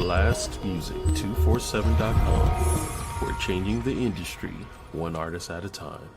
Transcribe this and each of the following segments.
blastmusic247.com. We're changing the industry one artist at a time.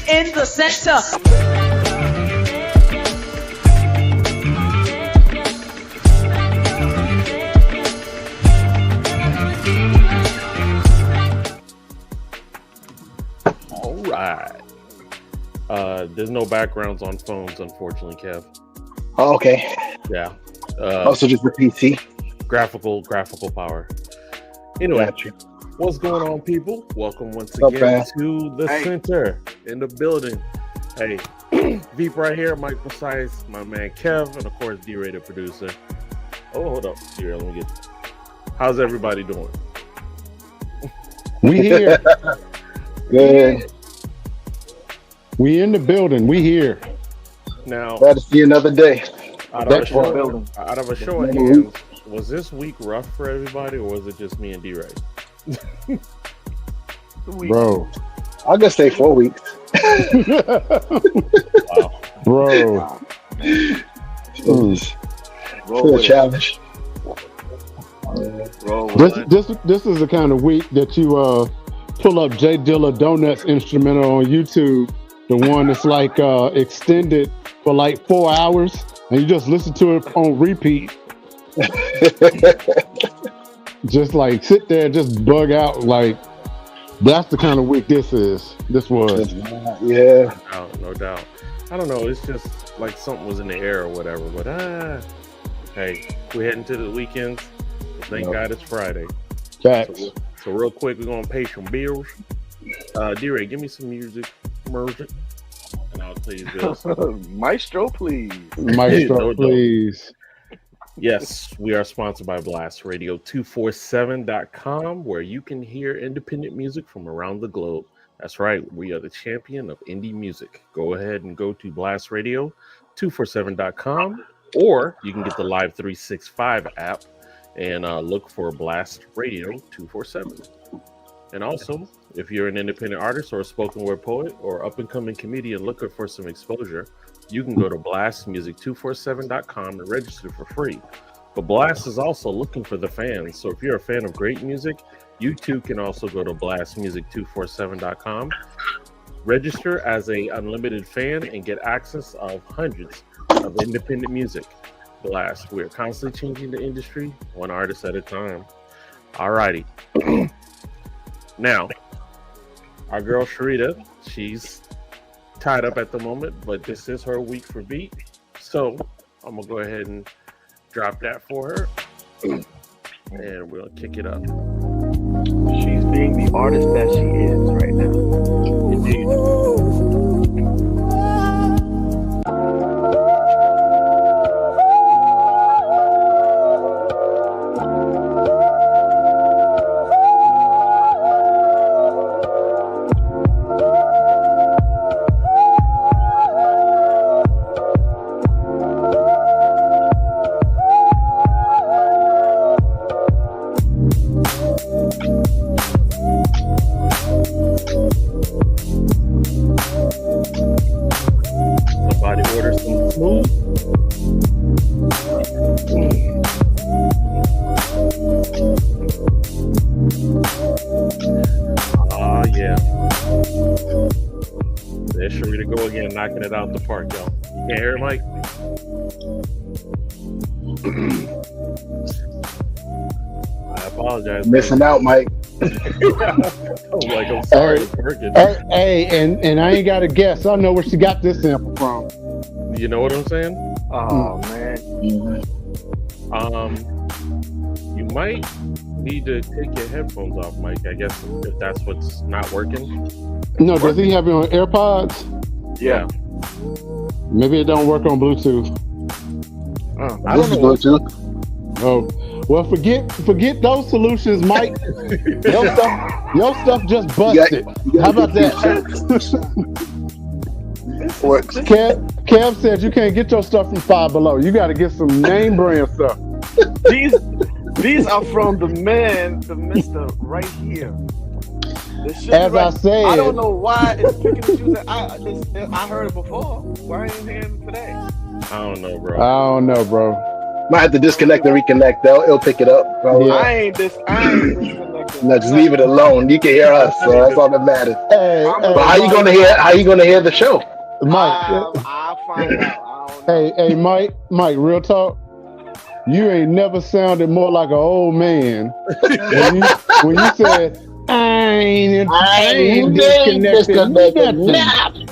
In the center. All right. There's no backgrounds on phones, unfortunately, Kev. Oh, okay. Yeah. Also, just the PC. Graphical power. Anyway. Gotcha. What's going on, people? Welcome once again to the center in the building. Hey, Veep right here, Mike Precise, my man Kev, and of course D-Ray, the producer. Oh, hold up, D-Ray, let me get. How's everybody doing? We here. Good. We in the building. We here. Now, glad to see another day. Out of a show of hands, was this week rough for everybody, or was it just me and D-Ray? Bro, I'll just say 4 weeks. Wow. Bro, Still a challenge. This is the kind of week that you pull up Jay Dilla Donuts instrumental on YouTube, the one that's like extended for like 4 hours, and you just listen to it on repeat. Just like sit there, just bug out. Like that's the kind of week this was. Yeah. No doubt. I don't know. It's just like something was in the air or whatever. But hey, we're heading to the weekends. Thank God it's Friday. Facts. So real quick, we're gonna pay some bills. D-Ray, give me some music, and I'll tell you bills. Maestro, please. Maestro, please. Yes, we are sponsored by BlastRadio247.com, where you can hear independent music from around the globe. That's right, we are the champion of indie music. Go ahead and go to BlastRadio247.com, or you can get the Live 365 app and look for Blast Radio 247. And also, if you're an independent artist or a spoken word poet or up-and-coming comedian looking for some exposure, you can go to blastmusic247.com and register for free. But Blast is also looking for the fans. So if you're a fan of great music, you too can also go to blastmusic247.com, register as a unlimited fan, and get access of hundreds of independent music. Blast, we're constantly changing the industry, one artist at a time. Alrighty. Now, our girl Sharita, she's tied up at the moment, but this is her week for beat, so I'm gonna go ahead and drop that for her, and we'll kick it up. She's being the artist that she is right now. Indeed. Knocking it out the park, y'all. You can't hear it, Mike? I apologize. Missing out, Mike. I'm sorry. It's working. Hey, and I ain't got to guess. I know where she got this sample from. You know what I'm saying? Oh man. You might need to take your headphones off, Mike. I guess if that's what's not working. No, does he have it on AirPods? Yeah. Maybe it don't work on Bluetooth. I don't know. Bluetooth. Oh, well, forget those solutions, Mike. your stuff just busted. How about that? Kev said you can't get your stuff from Five Below. You got to get some name brand stuff. These are from the Mr. right here. As I said, I don't know why it's picking and choosing. I heard it before. Why ain't it hearing it today? I don't know, bro. Might have to disconnect and reconnect. It'll pick it up. Probably. Yeah. I ain't disconnected. No, just leave it alone. You can hear us, so that's all that matters. But how you gonna hear the show? Mike? I'll find out. I don't know. Hey, Mike, real talk. You ain't never sounded more like an old man when you said I ain't disconnected. Nothing.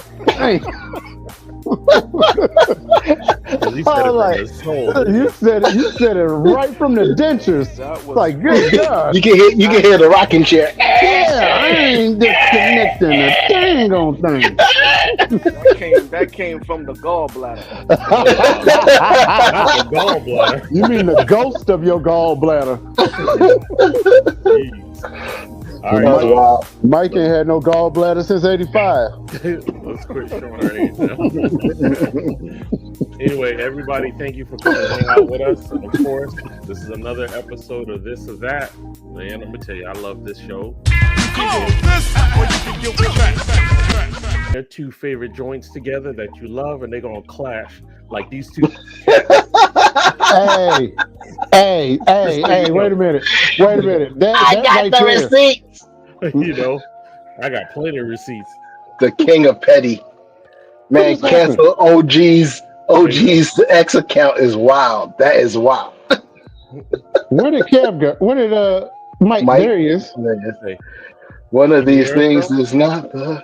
You said it right from the dentures. Like, good God. You can hear the rocking chair. Yeah, I ain't disconnecting a dang on thing. That came from the gallbladder. Not the gallbladder. You mean the ghost of your gallbladder? All right, Mike ain't had no gallbladder since '85. let's quit showing our age now. Anyway, everybody, thank you for coming to hang out with us. And of course, this is another episode of This or That. Man, I'm gonna tell you, I love this show. They're two favorite joints together that you love, and they're gonna clash like these two. Hey, wait a minute. I got the receipts. You know, I got plenty of receipts. The king of petty. Man, cancel OG's X account is wild. That is wild. Where did Kev go? Where did Mike? There he is. One of these things is not the.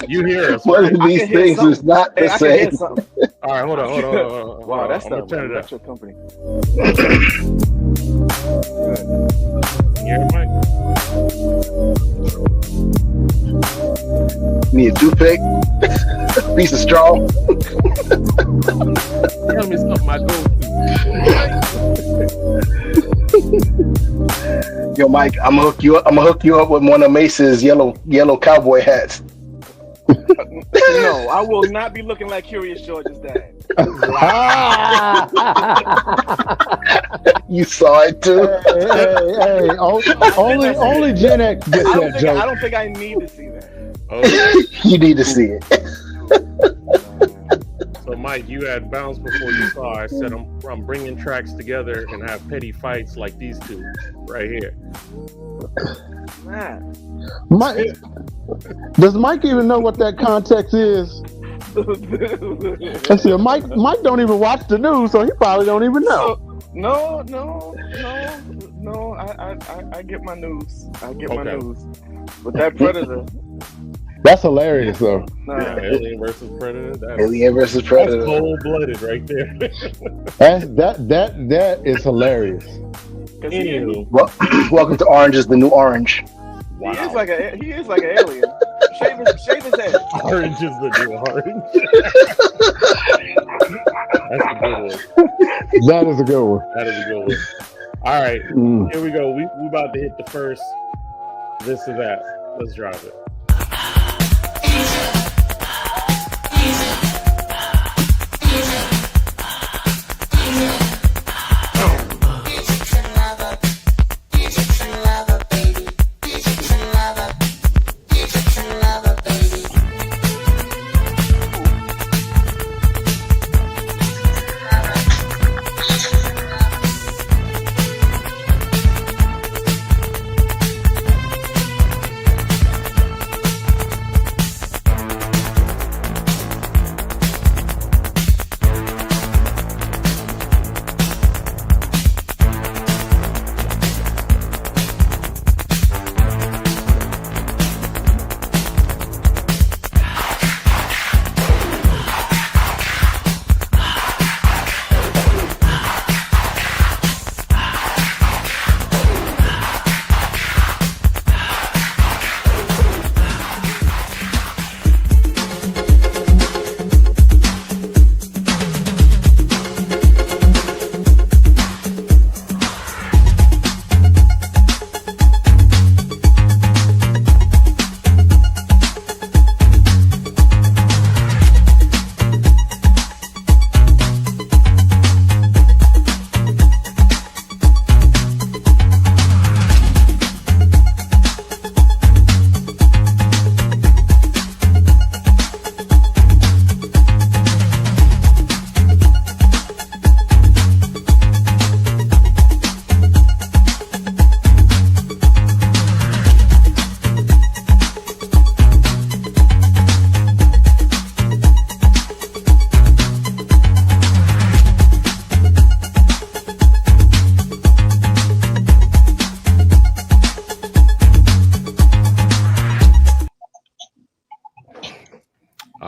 You hear us? One of these things is not the same. All right, hold on. Wow, that's I'm gonna turn it up. your company. You hear it, Mike? Need a toothpick, piece of straw. Tell me something I go to. Yo, Mike, I'm gonna hook you up with one of Mace's yellow cowboy hats. No, I will not be looking like Curious George's dad. You saw it too. Hey, only Gen X gets that joke. I don't think I need to see that. Okay. You need to see it. So, Mike, you had bounced before you saw. I said I'm bringing tracks together and have petty fights like these two right here. Man. Mike, does Mike even know what that context is? I said, Mike don't even watch the news, so he probably don't even know. No. I get my news. My news. But that Predator. That's hilarious, though. Yeah, Alien versus Predator. Alien versus Predator. That's cold-blooded right there. that is hilarious. Anywho, Welcome to Orange is the New Orange. Wow. He is like an alien. Shave his head. Orange is the new orange. That's a good one. That is a good one. That is a good one. All right, Here we go. We about to hit the first this or that. Let's drive it.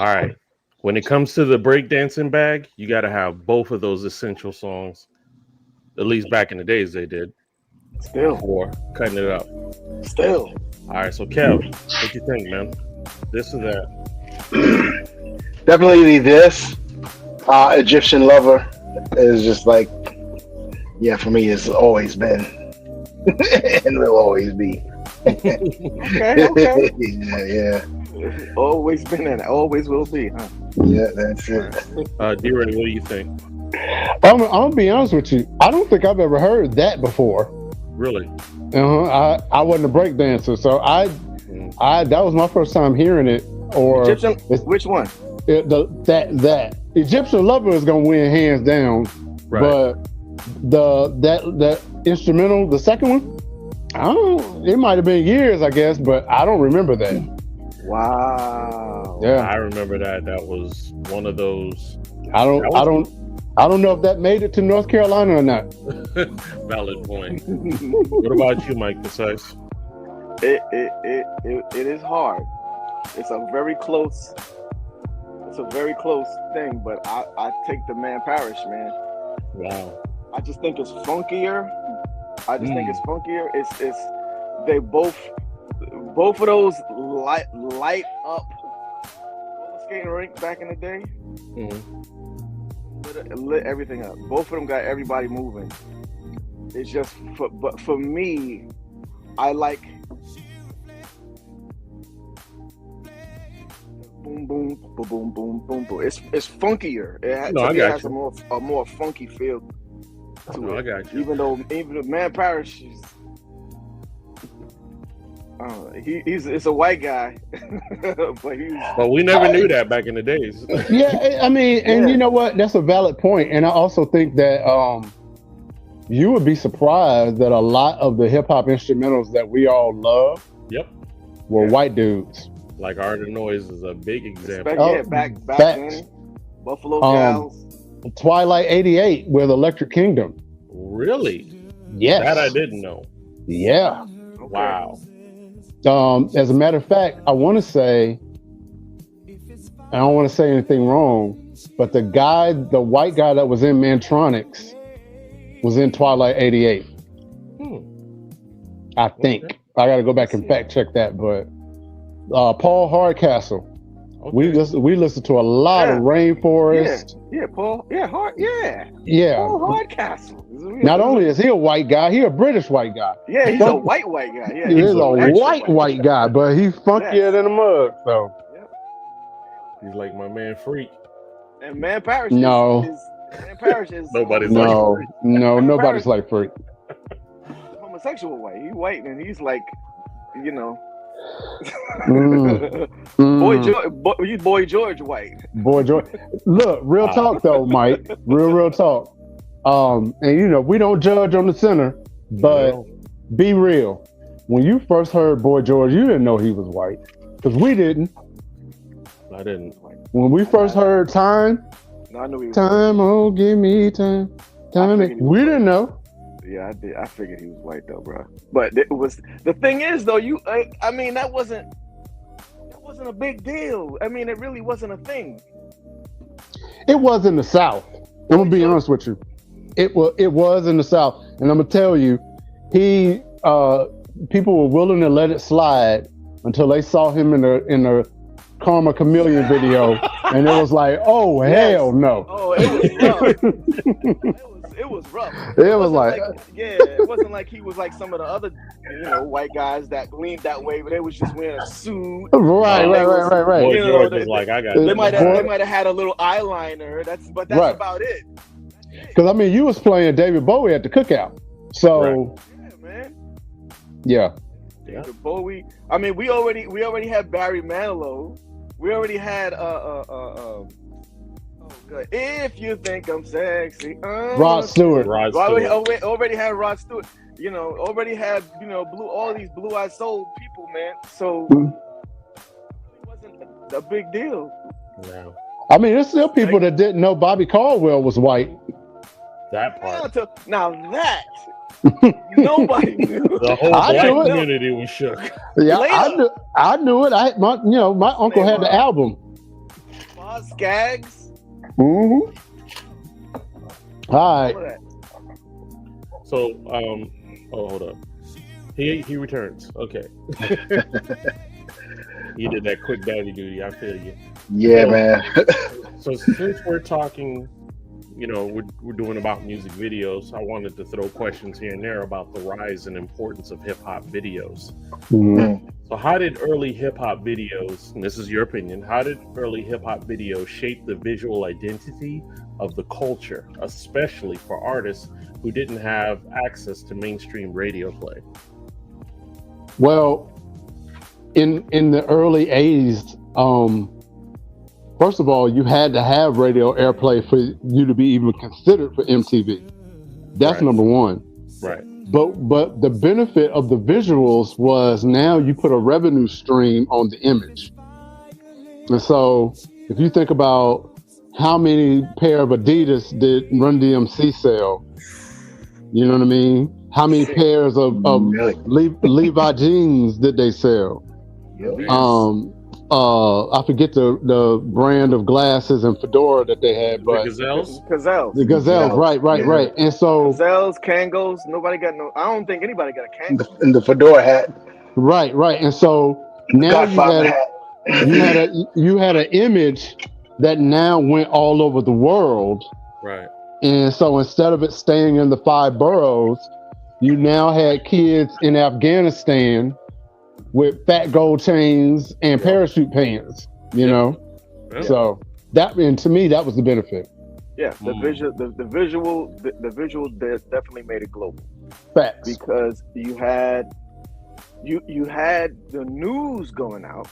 All right. When it comes to the breakdancing bag, you got to have both of those essential songs. At least back in the days, they did. Still. Before cutting it up. Still. All right. So, Kev, what you think, man? This or that? Definitely this. Egyptian Lover is just like, yeah, for me, it's always been and will always be. Okay. Yeah. Always been and always will be, huh? Yeah, that's it. D-Ray, what do you think? I'm gonna be honest with you. I don't think I've ever heard that before. Really? I wasn't a break dancer, so I that was my first time hearing it. Or Egyptian, which one? That Egyptian Lover is gonna win hands down. Right. But that instrumental, the second one, I don't. It might have been years, I guess, but I don't remember that. Wow. Yeah, I remember that. That was one of those. I don't know if that made it to North Carolina or not. Valid point. What about you, Mike Precise? It is hard. It's a very close thing, but I take the Man Parish, man. Wow. I just think it's funkier. It's they both of those light up roller skating rink back in the day. Lit everything up. Both of them got everybody moving. It's just but for me, I like boom boom boom boom boom boom boom. It's funkier. It has a more funky feel to it. I got you. Even the Man Parish is, it's a white guy, but we never knew that back in the days. Yeah, I mean, and you know what? That's a valid point. And I also think that you would be surprised that a lot of the hip hop instrumentals that we all love, were white dudes. Like Art of Noise is a big example. Back then, Buffalo Gals. Twilight '88 with Electric Kingdom. Really? Yes. That I didn't know. Yeah. Okay. Wow. As a matter of fact, I want to say, I don't want to say anything wrong, but the white guy that was in Mantronics was in Twilight '88. I think. Okay. I got to go back and fact check that, but Paul Hardcastle. Okay. We listen to a lot of Rainforest. Paul. Paul Hardcastle. Not only is he a white guy, he a British white guy. Yeah, he's a white guy. Yeah, he's a white guy, but he's funkier than a mug. So he's like my man Freak. And Man Parish. Man Parish is nobody's like Freak. No, nobody's like Freak. Homosexual white. He's white and he's like, you know. Boy George white. Boy George. Look, real talk though, Mike. Real talk. And you know, we don't judge on the center, but be real. When you first heard Boy George, you didn't know he was white. Because we didn't. I didn't. When we first heard Time, I knew he was Time, oh give me time. We didn't know. Yeah, I did. I figured he was white though, bro. But it was the thing is though. I mean, that wasn't a big deal. I mean, it really wasn't a thing. It was in the South. I'm gonna be honest with you. It was in the South, and I'm gonna tell you, people were willing to let it slide until they saw him in the Karma Chameleon video, and it was like, oh hell no. Oh, it was rough. It was rough. It was like it wasn't like he was like some of the other, white guys that leaned that way, but they was just wearing a suit. Right. Boy George was like, I got. They might have had a little eyeliner. That's right. About it. Because I mean, you was playing David Bowie at the cookout, so yeah, man. Yeah. David Bowie. I mean, we already had Barry Manilow. We already had good. If you think I'm sexy, Rod Stewart. Already had Rod Stewart. Already had all these blue-eyed soul people, man. So it wasn't a big deal. No. I mean, there's still people that didn't know Bobby Caldwell was white. That part. Now that nobody knew. The whole black community was shook. Yeah, I knew it. My uncle had the album. Skags. Mm-hmm. All right. All of that. So, hold up. He returns. Okay. You did that quick daddy duty. I feel you. Yeah, man. So since we're talking, we're doing about music videos, I wanted to throw questions here and there about the rise and importance of hip hop videos. Mm-hmm. So how did early hip hop videos, and this is your opinion, how did early hip hop videos shape the visual identity of the culture, especially for artists who didn't have access to mainstream radio play? Well, in the early 80s, first of all, you had to have radio airplay for you to be even considered for MTV. That's Right. number one. Right. But the benefit of the visuals was now you put a revenue stream on the image. And so if you think about how many pair of Adidas did Run DMC sell, you know what I mean? How many pairs of Levi jeans did they sell? Yep. I forget the brand of glasses and fedora that they had, but Gazelles? the Gazelles, right. And so Gazelles, Kangos, nobody got no. I don't think anybody got a Kango. And the fedora hat. right. And so now Godfather hat. you had an image that now went all over the world. Right. And so instead of it staying in the 5 boroughs, you now had kids in Afghanistan with fat gold chains and parachute pants, Yeah. So to me, that was the benefit. Yeah, the visual definitely made it global. Facts. Because you had the news going out,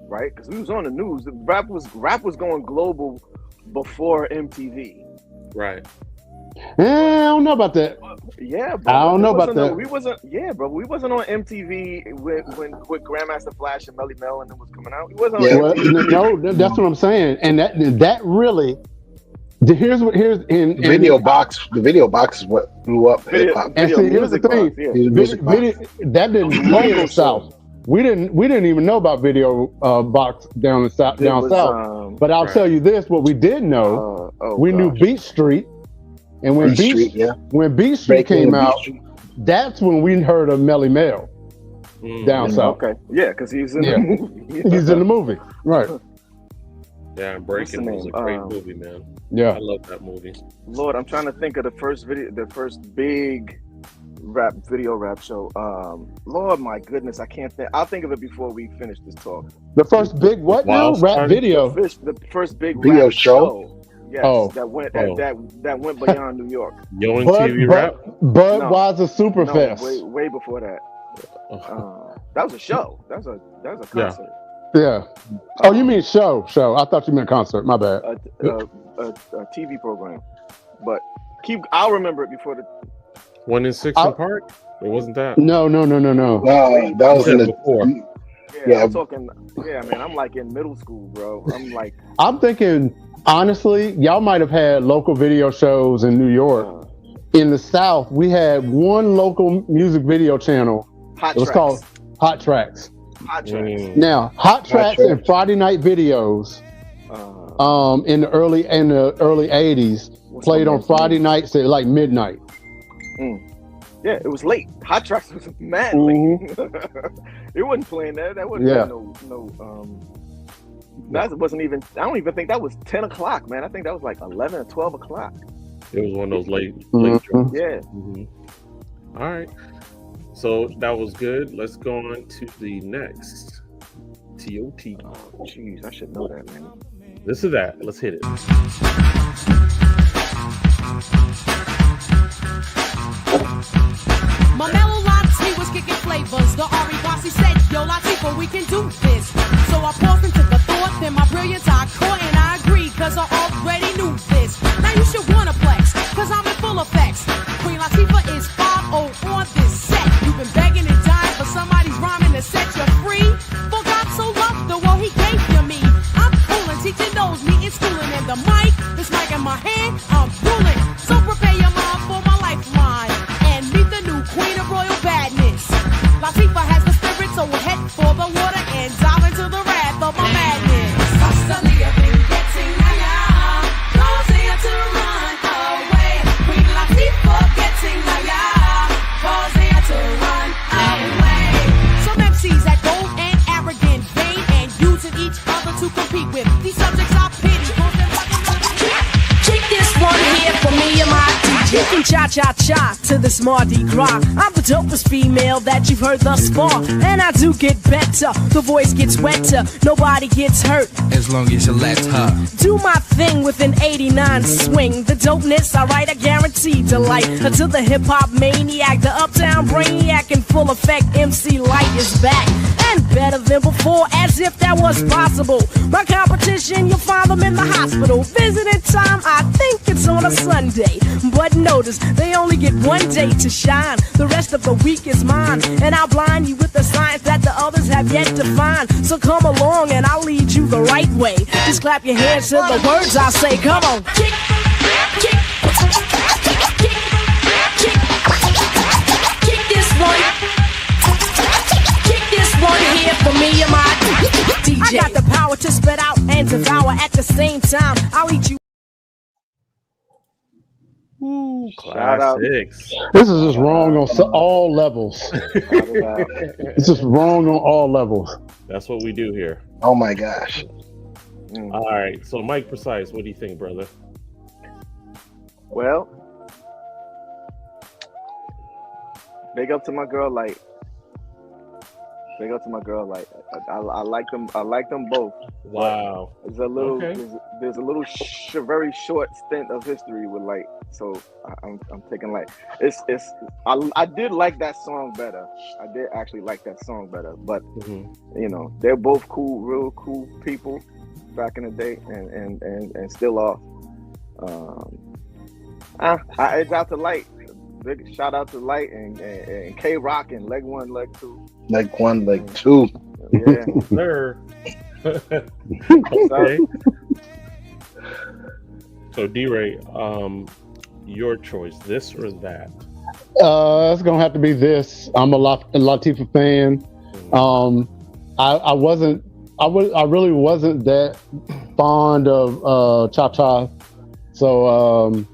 right? Because we was on the news. Rap was going global before MTV. Right. I don't know about that. Yeah, bro. I don't know about that. We wasn't on MTV when Grandmaster Flash and Melly Mel and them was coming out. We wasn't on MTV. No, that's what I'm saying. And that really, here's in The video box is what blew up hip hop. And see, here's the thing. That didn't play in the South. We didn't even know about video box down the South. But I'll tell you this: what we did know, we knew Beat Street, and when Beat Street came out, that's when we heard of Melly Mel down south. Okay, yeah, because he's in the movie. He's in the movie, right? Yeah, and Breaking was a great movie, man. Yeah, I love that movie. Lord, I'm trying to think of the first big video rap show. Lord, my goodness, I can't think. I'll think of it before we finish this talk. The first big what now? Rap video. The first big video rap show. Yes, that went beyond New York. Yo MTV Rap. Budweiser Superfest. Way before that. That was a show. That was a concert. Yeah. Oh, you mean show? I thought you meant concert. My bad. A TV program. But I'll remember it before the 1 in 6 in Park. It wasn't that. No. That was in the before. Yeah, I'm talking. Yeah, man, I'm like in middle school, bro. I'm thinking. Honestly, y'all might have had local video shows in New York. In the South, we had one local music video channel. It was called Hot Tracks. Now, Hot Tracks and Friday Night Videos in the early 80s played on Friday nights at like midnight. Yeah, it was late. Hot Tracks was mad late. It wasn't playing that. That wasn't that wasn't even. I don't even think that was 10 o'clock, man. I think that was like 11 or 12 o'clock. It was one of those late drops. Yeah. All right. So that was good. Let's go on to the next. TOT. Oh, jeez, I should know that, man. This is that. Let's hit it. My mellow Lati was kicking flavors. The Ari Bossy said, yo, Latifah, we can do this. So I paused and took a thought, then my brilliance I caught, and I agreed, cause I already knew this. Now you should wanna flex, cause I'm in full effects. Queen Latifah is 5-0 on this set. You've been begging and dying for somebody's rhyming to set you free. For God so loved the world he gave you me. I'm coolin', teaching those, meeting, schooling, and the mic, this mic in my hand, I'm ruling. So prepare your mind for my lifeline, and meet the new queen of royal badness. Latifah has the spirit, so head for the water and dive into the wrath of my madness. Hasta You can cha-cha-cha to this Mardi Gras. I'm the dopest female that you've heard thus far. And I do get better, the voice gets wetter, nobody gets hurt. As long as you let her do my thing with an 89 swing. The dopeness, I write, I guarantee delight. Until the hip-hop maniac, the uptown brainiac in full effect, MC Light is back. And better than before, as if that was possible. My competition, you'll find them in the hospital. Visiting time, I think it's on a Sunday. But notice, they only get one day to shine. The rest of the week is mine. And I'll blind you with the science that the others have yet to find. So come along and I'll lead you the right way. Just clap your hands to the words I say. Come on. Kick, kick, kick, kick this one. Kick this one here for me and my DJ. I got the power to spit out and devour at the same time. I'll eat you. Ooh, Shout out. classics. This is just wrong on all levels. It's just wrong on all levels. That's what we do here. Oh my gosh. All right. So, Mike Precise, what do you think, brother? Well, big up to my girl Light. Big up to my girl Light. I like them. I like them both. Wow. There's a little. Okay. There's a little very short stint of history with Light, so I'm taking Light. I did like that song better. I did actually like that song better, but you know, they're both cool, real cool people back in the day, and still are. It's out to Light. Big shout out to Light and K Rock and Leg 1, Leg 2. Leg 1, Leg 2. Yeah. Sir. Okay. So, D-Ray, your choice, this or that? It's gonna have to be this. I'm a Latifah fan. I really wasn't that fond of Cha Cha. So,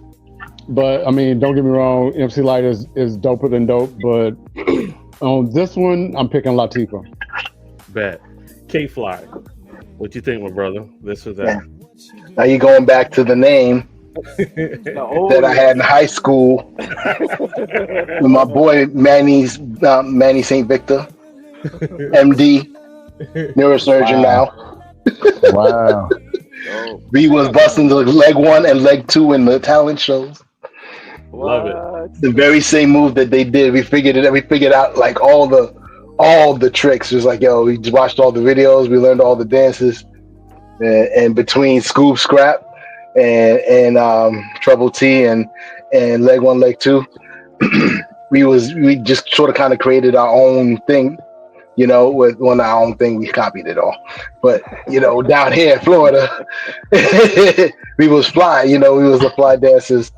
but I mean, don't get me wrong, MC Light is doper than dope. But on this one, I'm picking Latifah. Bet. K-Fly, what you think, my brother? This or that? Now you're going back to the name that I had in high school with my boy Manny St. Victor, MD, neurosurgeon now. Wow. We was busting the Leg 1 and Leg 2 in the talent shows. Love it. The very same move that they did. We figured out like all the tricks. It was like, yo, we just watched all the videos, we learned all the dances, and between Scoop Scrap and Trouble T and Leg 1, Leg 2, we just sort of kind of created our own thing, you know. With our own thing, we copied it all. But you know, down here in Florida, we was fly. You know, we was the fly dancers,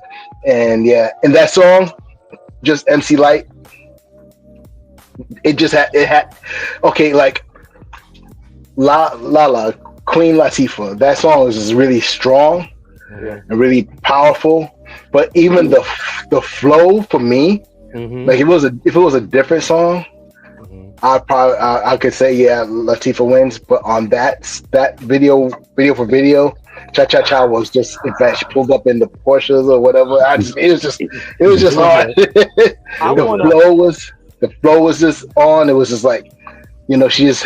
and yeah, and that song, just MC Light. It had okay, like La Queen Latifah. That song is just really strong and really powerful. But even the flow for me, like if it was a different song, I could say Latifah wins. But on that video for video, Cha Cha Cha was just, in fact, she pulled up in the Porsches or whatever. It was just hard. The flow was just on. It was just like, you know, she was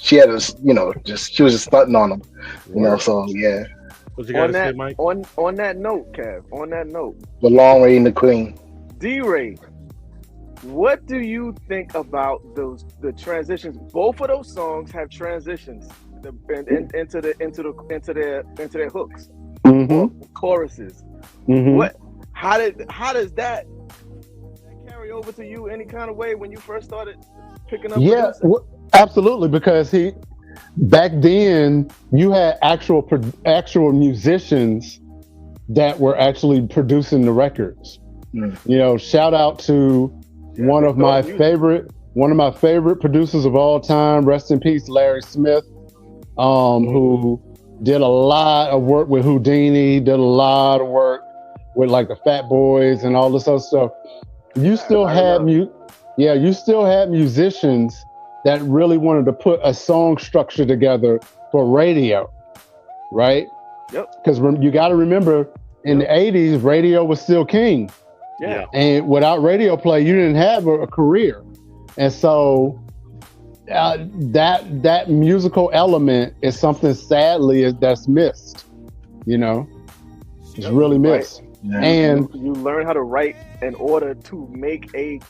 just stunting on them, you know. So yeah. What you gotta say, Mike? On that note, Kev. On that note, The Long Reign the Queen. D-Ray, what do you think about the transitions? Both of those songs have transitions into their hooks, choruses. How does that carry over to you any kind of way when you first started picking up? Yeah, absolutely. Because back then you had actual musicians that were actually producing the records. You know, shout out to one of my favorite producers of all time, rest in peace, Larry Smith, who did a lot of work with Houdini, did a lot of work with like the Fat Boys and all this other stuff. You still had musicians that really wanted to put a song structure together for radio, right? Yep. Because you got to remember, in the 80s, radio was still king. Yeah. And without radio play, you didn't have a career. And so that musical element is something sadly that's missed. You know, it's really missed. Yeah. And you learn how to write in order to make a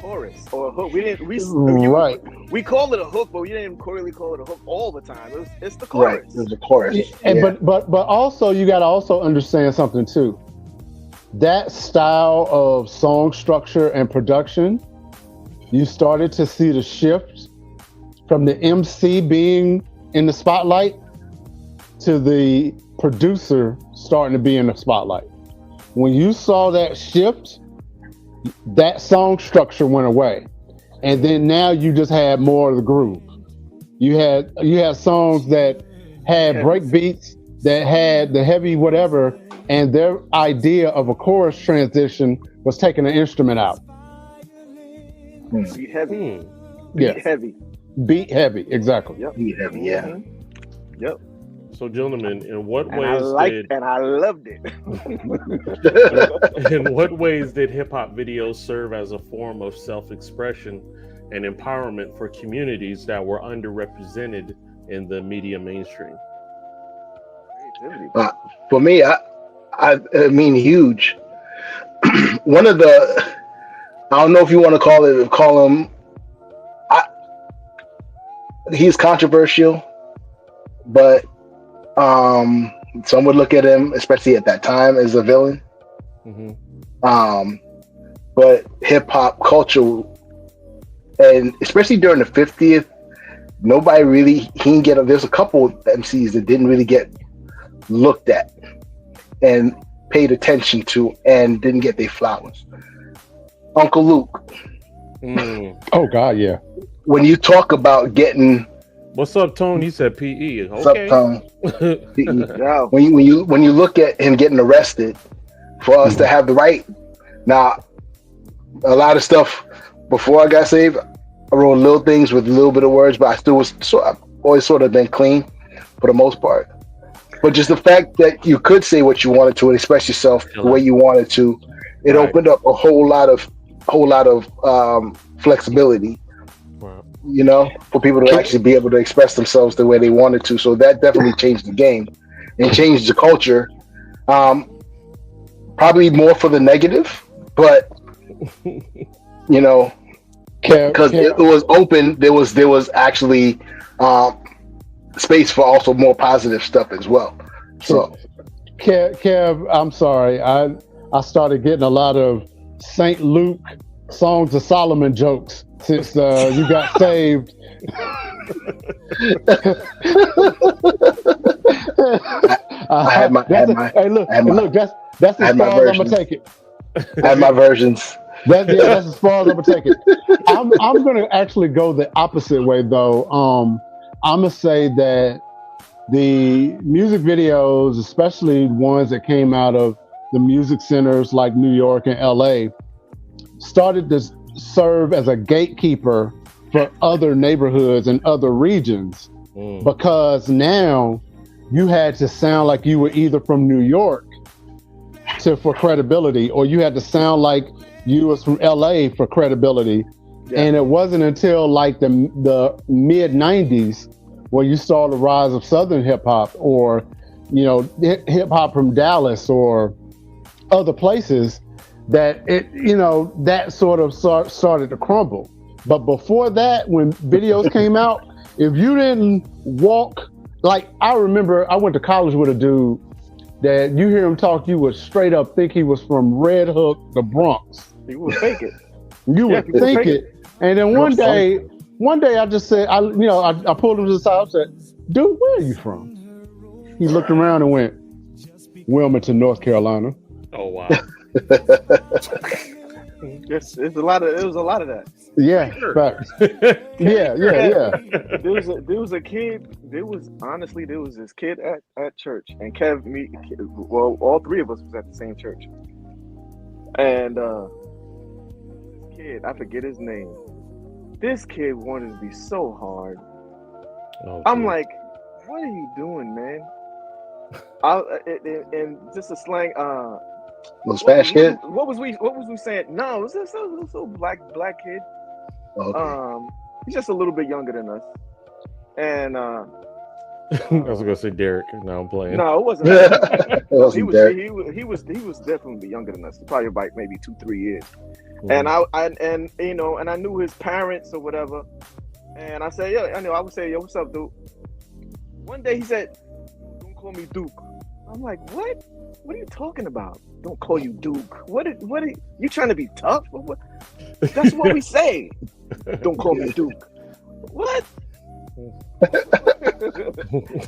chorus or a hook. We call it a hook, but we didn't really call it a hook all the time. It's the chorus. Right, it's the chorus. And, Yeah. but also you got to also understand something too. That style of song structure and production, you started to see the shift from the MC being in the spotlight to the producer starting to be in the spotlight. When you saw that shift, that song structure went away, and then now you just had more of the groove. You had songs that had break beats, that had the heavy whatever, and their idea of a chorus transition was taking an instrument out. Beat heavy. Yeah. Beat heavy. Beat heavy, exactly. Yep. Beat heavy, yeah. Mm-hmm. Yep. So, gentlemen, in what And ways and I loved it. in what ways did hip hop videos serve as a form of self-expression and empowerment for communities that were underrepresented in the media mainstream? For me, I mean, huge. One of the, I don't know if you want to call him. He's controversial, but some would look at him, especially at that time, as a villain. Mm-hmm. But hip hop culture, and especially during the 50th, nobody really, he didn't get, there's a couple MCs that didn't really get looked at and paid attention to and didn't get their flowers. Uncle Luke. Oh God, yeah. When you talk about getting, what's up, Tone? He said PE. what's Okay. up, Tone? Yeah. When you look at him getting arrested, for us to have the right. Now, a lot of stuff before I got saved, I wrote little things with a little bit of words, but I still was always sort of been clean for the most part. But just the fact that you could say what you wanted to and express yourself the way you wanted to, it opened up a whole lot of flexibility. Wow. You know, for people to actually be able to express themselves the way they wanted to. So that definitely changed the game and changed the culture. Probably more for the negative, but you know, because it was open, there was actually space for also more positive stuff as well. So, Kev, I'm sorry, I started getting a lot of Saint Luke Songs of Solomon jokes since you got saved. Look, that's as far as I'm gonna take it. I have my versions. That's as far as I'm gonna take it. I'm gonna actually go the opposite way though. I'm gonna say that the music videos, especially ones that came out of the music centers like New York and LA, started to serve as a gatekeeper for other neighborhoods and other regions, because now you had to sound like you were either from New York for credibility, or you had to sound like you was from LA for credibility. Yeah. And it wasn't until like the mid 90s where you saw the rise of Southern hip hop, or, you know, hip hop from Dallas or other places, that it, you know, that sort of started to crumble. But before that, when videos came out, if you didn't walk, like I remember I went to college with a dude that you hear him talk, you would straight up think he was from Red Hook, the Bronx. You would think it. You would think it. And then one day I just said, I pulled him to the side and said, dude, where are you from? He looked around and went, Wilmington, North Carolina. Oh, wow. Yes, it was a lot of that. Yeah, facts. yeah. There was a kid. There was this kid at church, and all three of us was at the same church. And this kid, I forget his name. This kid wanted to be so hard. Oh, I'm like, what are you doing, man? And just a slang. Little Spanish kid. What was we saying? No, it was this little black kid. Oh, okay. He's just a little bit younger than us. And I was gonna say Derek. No, I'm playing. no, it wasn't. It wasn't Derek. He was definitely younger than us. Probably about maybe 2-3 years. Mhm. And I knew his parents or whatever. And I said, I would say, yo, what's up, dude? One day he said, don't call me Duke. I'm like, what? What are you talking about? Don't call you Duke. What are you trying to be tough? What? That's what we say. Don't call me Duke. What?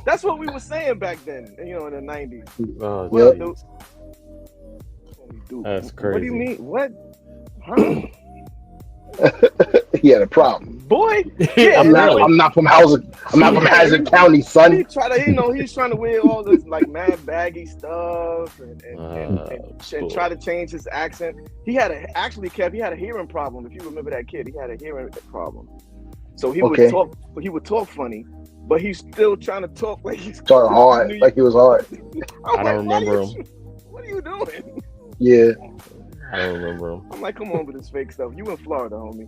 That's what we were saying back then, in the 90s. Oh, What up, geez. dude? Call me Duke. That's What do you crazy. mean? What? Huh? He had a problem. Boy, I'm not from Hazard County, son. He tried to, he's trying to wear all this like mad baggy stuff and try to change his accent. He had a hearing problem. If you remember that kid, he had a hearing problem. So he would talk funny, but he's still trying to talk like he's Talking hard, like he was hard. I'm I don't like, remember him. What are you doing? Yeah. I don't remember him. I'm like, come on with this fake stuff. You in Florida, homie.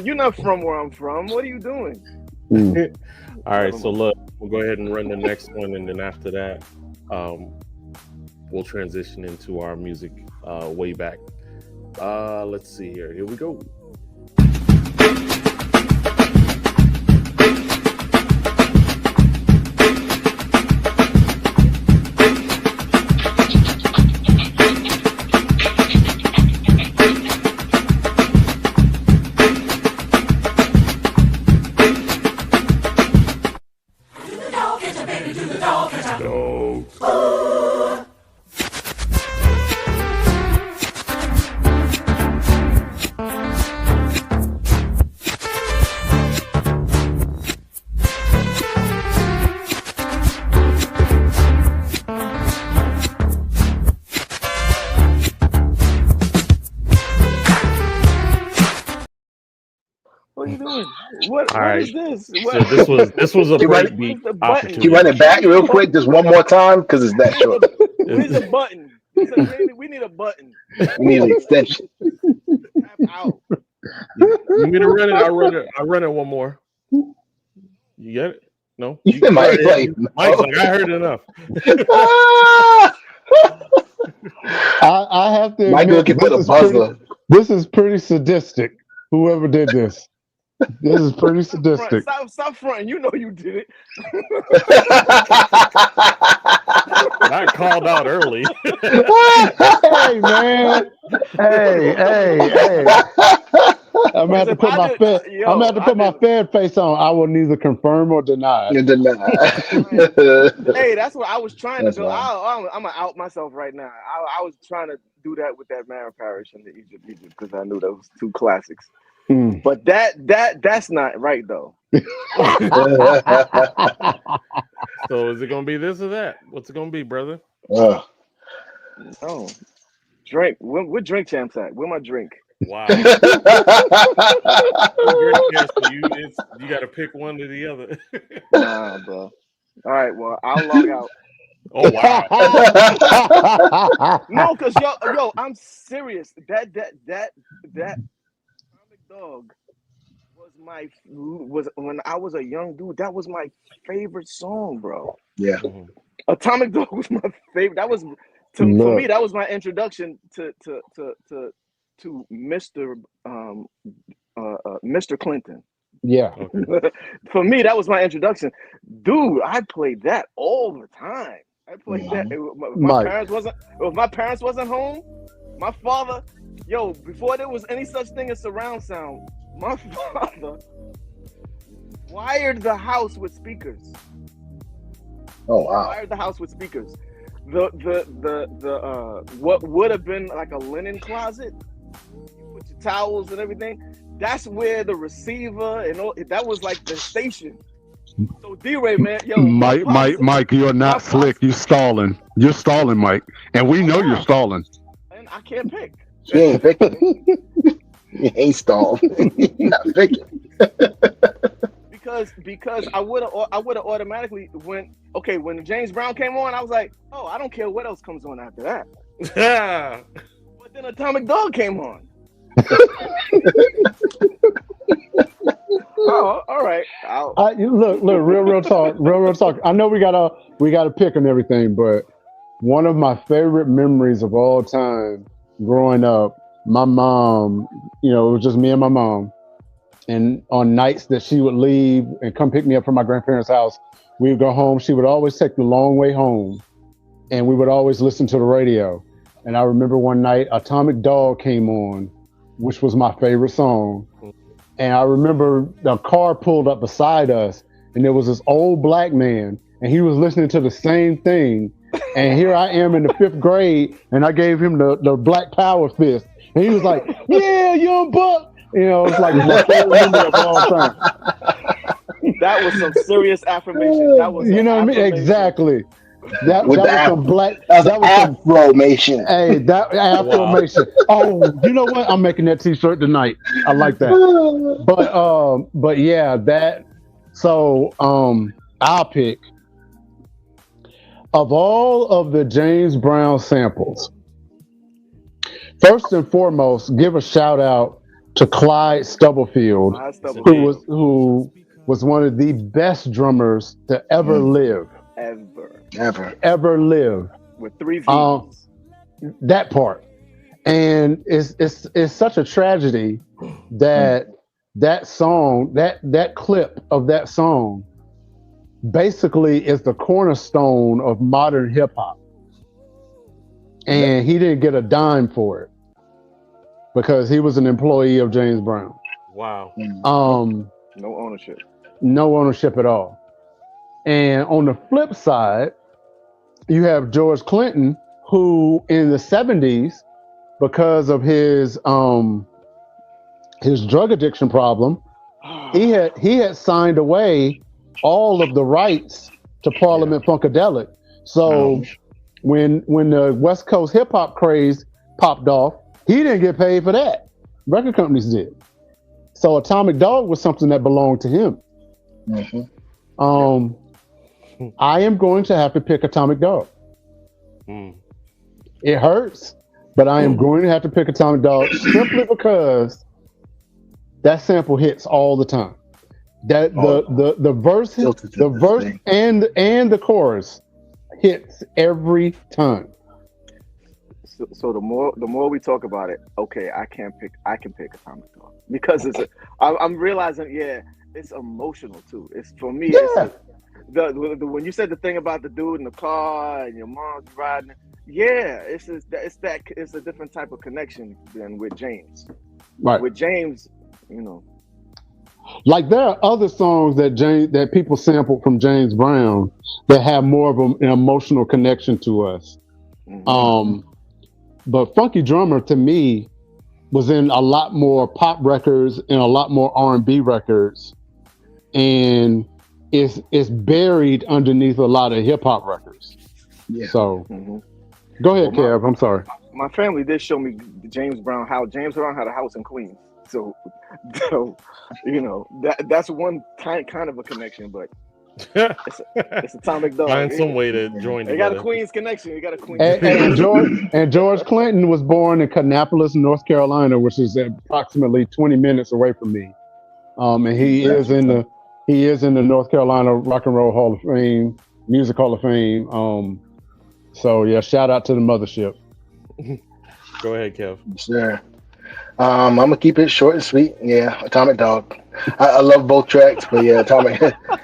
You're not from where I'm from. What are you doing? All right, so look, we'll go ahead and run the next one, and then after that, we'll transition into our music way back. Let's see here. Here we go. What are you doing? What right. is this? So What? this was a You break ready? beat Where's the button? opportunity. Can you run it back real quick, just one more time, because it's that short. Where's the button? He said, we need a button. We need an extension. Tap out. You want me to run it? I'll run it one more. You get it? No? You might play. Mike's like, I heard enough. I have to Michael admit, can put a buzzer. this is pretty sadistic. Whoever did this. This is pretty sadistic. Stop fronting. You know you did it. I called out early. Hey, man. Hey. I'm gonna have to put my my Fed face on. I will neither confirm or deny. Hey, that's what I was trying to do. I'm gonna out myself right now. I was trying to do that with that Mara Parish and the Egypt because I knew those two classics. But that's not right though. So is it gonna be this or that? What's it gonna be, brother? Oh, drink. Where drink champs at? Where my drink? Wow. You got to pick one or the other. Nah, bro. All right, well, I'll log out. Oh wow. No, cause yo, I'm serious. That Atomic Dog was when I was a young dude. That was my favorite song, bro. Yeah. Atomic Dog was my favorite. That was for me. That was my introduction to Mr. Clinton. Yeah. For me, that was my introduction. Dude, I played that all the time. I played that. If my parents wasn't home, my father, before there was any such thing as surround sound, my father wired the house with speakers. Oh wow. Wired the house with speakers. The what would have been like a linen closet, you put your towels and everything. That's where the receiver and all that was like the station. So D-Ray, man, Mike, you're not slick. You stalling. You're stalling, Mike, and we know you're stalling. And I can't pick. She ain't picking. You ain't stalling. You're not picking. Because because I would have automatically when James Brown came on, I was like, oh, I don't care what else comes on after that. But then Atomic Dog came on. Oh, all right. Look, real talk. I know we gotta pick and everything, but one of my favorite memories of all time growing up, my mom, it was just me and my mom. And on nights that she would leave and come pick me up from my grandparents' house, we would go home. She would always take the long way home, and we would always listen to the radio. And I remember one night, Atomic Dog came on, which was my favorite song. And I remember the car pulled up beside us, and there was this old black man, and he was listening to the same thing. And here I am in the 5th grade, and I gave him the Black Power fist, and he was like, "Yeah, young buck." It's like my favorite memory of all time. That was some serious affirmation. That was, what I mean? Exactly. That was some black. That was affirmation. Hey, that affirmation. Oh, you know what? I'm making that T-shirt tonight. I like that. But yeah, that. So I'll pick of all of the James Brown samples. First and foremost, give a shout out to Clyde Stubblefield, who was one of the best drummers to ever live. Ever live. With 3 V's. That part. And it's such a tragedy that that song, that clip of that song basically is the cornerstone of modern hip hop. And he didn't get a dime for it, because he was an employee of James Brown. Wow. No ownership. No ownership at all. And on the flip side, you have George Clinton, who in the 70s, because of his drug addiction problem, he had signed away all of the rights to Parliament Funkadelic. So when the West Coast hip hop craze popped off, he didn't get paid for that. Record companies did. So Atomic Dog was something that belonged to him. Mm-hmm. I am going to have to pick Atomic Dog. It hurts, but I am going to have to pick Atomic Dog simply because that sample hits all the time. That the verse and the chorus hits every time. So the more we talk about it, okay, I can pick Atomic Dog because I'm realizing, it's emotional too. It's for me. Yeah. When you said the thing about the dude in the car and your mom's riding, it's a different type of connection than with James. Right. With James, like there are other songs that people sampled from James Brown that have more of an emotional connection to us. Mm-hmm. But Funky Drummer to me was in a lot more pop records and a lot more R&B records, and it's buried underneath a lot of hip hop records. Yeah. So go ahead, Kev. I'm sorry. My family did show me James Brown had a house in Queens. So that's one kind of a connection, but it's Atomic Dog. Find some way to join. They got a Queens connection. And George Clinton was born in Kannapolis, North Carolina, which is approximately 20 minutes away from me. And he is in the North Carolina Rock and Roll Hall of Fame, Music Hall of Fame. So yeah, shout out to the mothership. Go ahead, Kev. Sure. I'm gonna keep it short and sweet. Yeah, Atomic Dog. I love both tracks, but yeah, Atomic.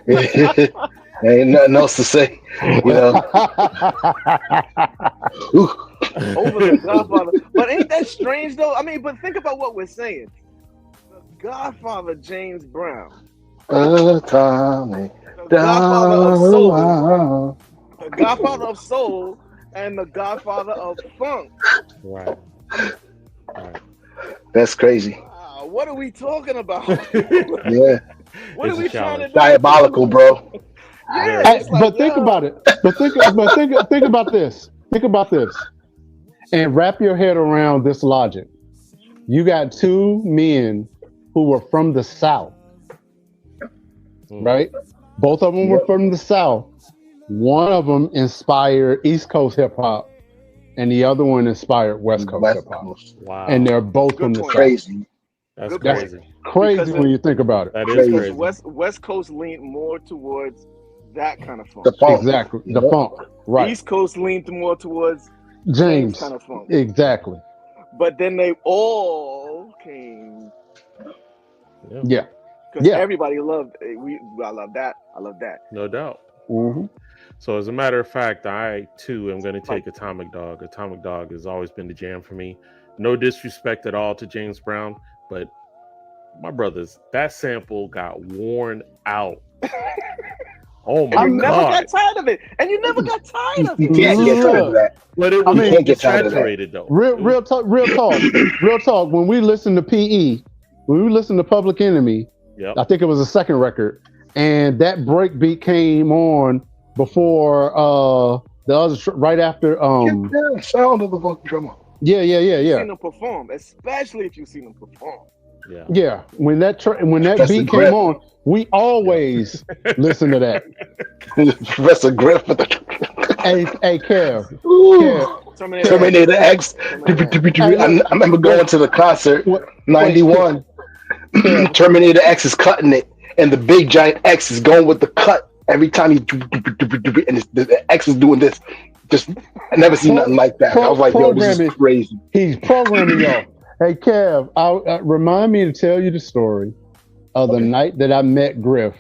Ain't nothing else to say, Over the Godfather, but ain't that strange though? I mean, but think about what we're saying. The Godfather James Brown, Atomic the Godfather of Soul, the Godfather of Soul, and the Godfather of Funk. Right. That's crazy. What are we talking about? Yeah. What are we trying to do? Diabolical, bro. Yeah, but think about it. But think about this. Think about this. And wrap your head around this logic. You got two men who were from the South. right? Both of them were from the South. One of them inspired East Coast hip hop, and the other one inspired West Coast hip hop. Wow. And they're both from the South. Crazy. That's Good crazy. Crazy Because when you think about it. That is Crazy. crazy. West Coast leaned more towards that kind of funk. The funk. Exactly. The Yep. funk. Right. East Coast leaned more towards James. kind of funk. Exactly. But then they all came Yeah. because Yeah. everybody loved. I love that. I love that. No doubt. Mm-hmm. So as a matter of fact, I too am going to take Atomic Dog. Atomic Dog has always been the jam for me. No disrespect at all to James Brown, but my brothers, that sample got worn out. Oh my You never god! got tired of it, and you never got tired of You it. can't get tired of that. But it I was mean, can't get tired of that. saturated though. Real talk. Real talk. When we listen to PE, when we listen to Public Enemy, Yep. I think it was the second record, and that break beat came on before the other right after Get the sound of the fucking drummer. yeah. Seen them perform, especially if you've seen them perform. Yeah. Yeah, when that That's beat the grip. came on, we always listen to that. Professor Griff with the Hey, Kev. Terminator X. I remember going to the concert, What- 91. Kev, Terminator X is cutting it, and the big giant X is going with the cut every time he and the X is doing this. Just I never seen nothing like that. I was like, yo, this is crazy. He's programming y'all. Hey, Kev, remind me to tell you the story of the night that I met Griff.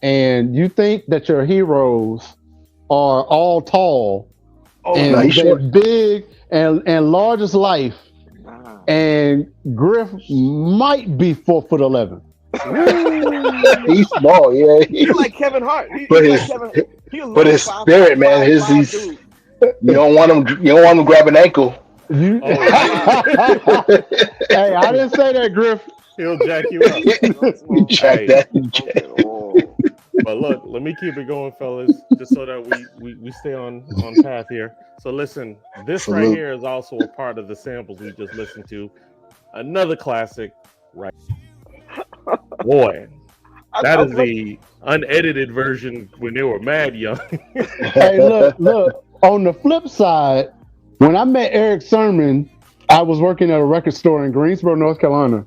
And you think that your heroes are all tall and no, he's they're short. big and large as life. And Griff might be 4'11". He's small, yeah. He's like Kevin Hart. But He's his- like Kevin, he a but little his 5'5", spirit, man, he's 5'5" dude. you don't want him. You don't want him to grab an ankle. You, Oh, hey, I didn't say that, Griff. He'll jack you up. You check Hey. that. You check. But look, let me keep it going, fellas, just so that we stay on path here. So listen, this right Salute. here is also a part of the samples we just listened to. Another classic, right? Boy, that is the unedited version when they were mad young. Hey, look. On the flip side, when I met Eric Sermon, I was working at a record store in Greensboro, North Carolina.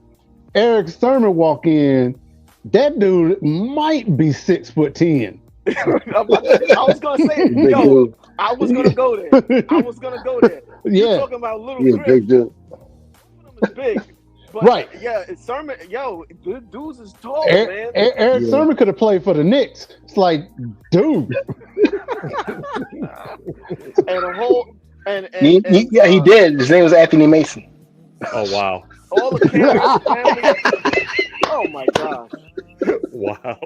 Eric Sermon walked in. That dude might be 6'10". I was gonna say, Big yo, dude. I was gonna go there. I was gonna go there. You're Yeah, talking about little He's a Griff. big dude. Is big. But Right. Yeah, it's Sermon. Yo, the dudes is tall, man. Eric Yeah. Sermon could have played for the Knicks. It's like, dude. And a whole and Yeah, he did. His name was Anthony Mason. Oh wow, all the cameras, family. Oh my gosh. wow.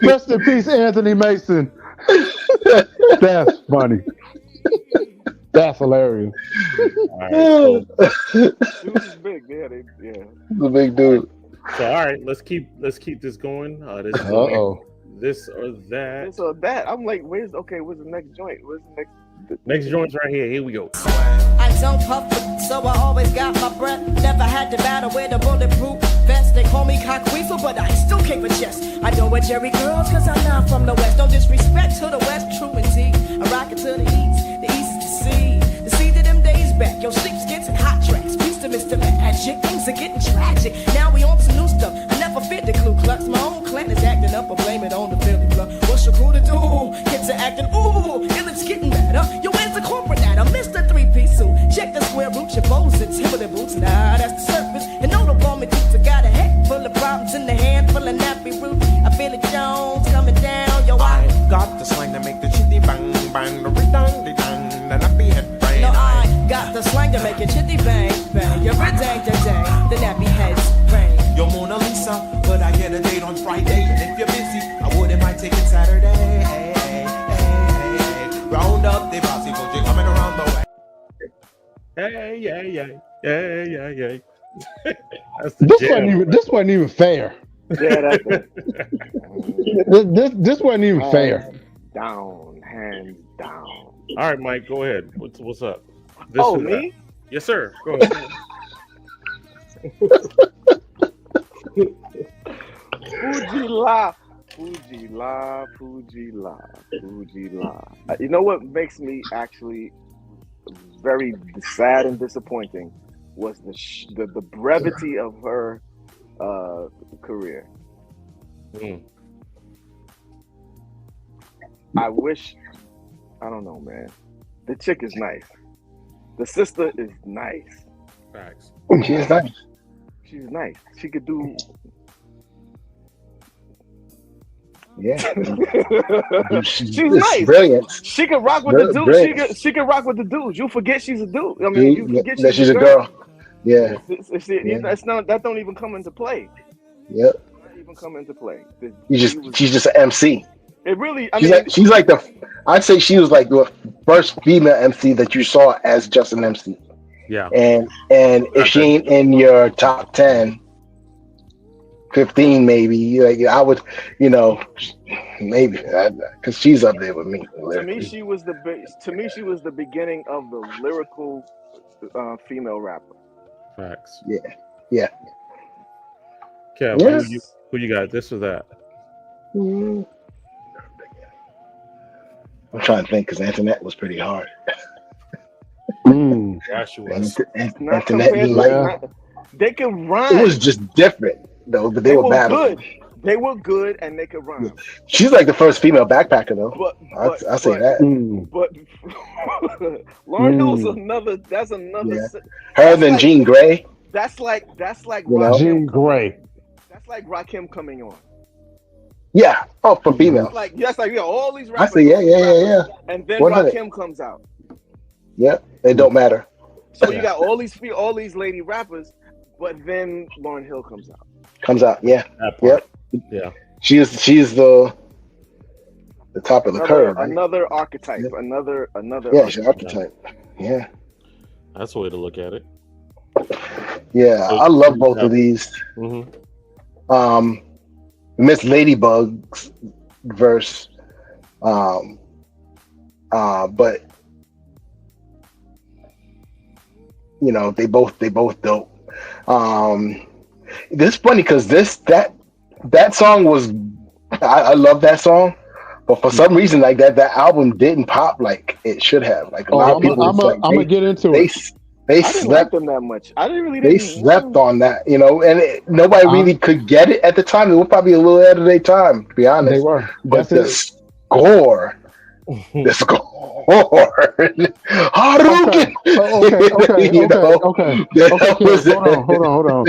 Rest in peace, Anthony Mason. That's funny. That's hilarious. All right, so, Dudes is big. Yeah. The big dude. all right, let's keep this going. This is Uh-oh. this or that. So that I'm like, where's the next joint? Where's the next? Next joint's right here. Here we go. I don't puff, so I always got my breath. Never had to battle with a bulletproof vest. They call me cock weasel, but I still kick a chest. I know what Jerry girls, cause I'm not from the west. No disrespect to the west, true indeed. I rock it to the east is the sea. The sea to them days back, yo, sheepskins and hot tracks. Peace to Mr. Magic, things are getting tragic. Now we on some new stuff. I never fit the Ku Klux. My own clan is acting up, I blame it on the Philly blood. What's your crew to do? Kids are acting, ooh, and it's getting better. Yo, where's the corporate data? Mr. 3-piece suit. Check the square root, your bows and Timberland boots. Nah, that's the surface. And no, the woman thinks I got a head full of problems in the hand full of nappy root. I feel it Jones coming down, yo, I got the slang to make the chitty bang bang, the redang de dang, the nappy head brain. No, I got the slang to make it chitty bang bang. You're a dang dang dang, the nappy heads bang. You're Mona Lisa, but I get a date on Friday. And if you're busy, I wouldn't mind taking Saturday. Hey, hey, hey, hey. Round up the bossy bougie coming around the way. Hey, yeah. That's the jam. This wasn't even fair. Yeah, that's This wasn't even fair. hands down. All right, Mike, go ahead. What's up? This Oh, or that? me? Yes, sir. Go ahead. La. Fuji La, Fuji La, Fuji La. You know what makes me actually very sad and disappointing was the brevity of her career. Mm. I wish, I don't know, man. The chick is nice. The sister is nice. Facts. She is nice. She's nice. She could do. Yeah. She's nice. Brilliant. She can rock with the dudes. She can rock with the dudes. You forget she's a dude. I mean, you forget that she's a girl. Yeah. It's not, that don't even come into play. Yep. Not even come into play. She's just an MC. It really. She's like I'd say she was like the first female MC that you saw as just an MC. Yeah. And if she ain't in your top 10, 15 maybe, like I would, maybe because she's up there with me. To me, she was the beginning of the lyrical female rapper. Facts. Yeah. Kev, Yes. who you got? This or that? I'm trying to think because Antoinette was pretty hard. Yeah, she was. Antoinette, they can rhyme. It was just different though, but they were battling. Good. They were good and they could rhyme. She's like the first female backpacker though. I say that. But Lauryn Hill's another. That's another. Yeah. Her than Jean Grey. That's like Jean Grey. That's like Rakim coming on. Yeah. Oh, for females. All these rappers. I say yeah. And then 100. Rakim comes out. Yeah, it don't matter. So you got all these lady rappers, but then Lauryn Hill comes out. Yeah. Yep. Yeah. She's the top of the curve. Right? Another archetype. Yeah. Another. Yeah, she's an archetype. Yeah. That's the way to look at it. Yeah, I love both of these. Mm-hmm. Miss Ladybug's verse, but they both dope. This is funny because that song was I love that song, but for some reason like that album didn't pop like it should have. Like a lot of people, I'm gonna get into it. They I didn't slept like them that much. They slept on that, and nobody really could get it at the time. They were probably a little ahead of their time, to be honest. They were. But the score. Hadouken! Hold on.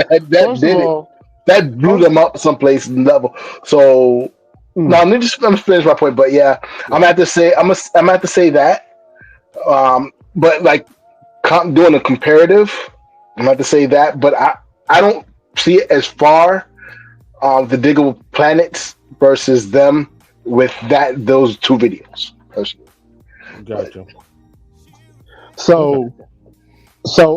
That blew them up someplace level. So now let me finish my point. But yeah, I'm gonna have to say that. But like doing a comparative, I'm gonna have to say that. But I don't see it as far. The Diggable Planets versus them with those two videos. Gotcha. So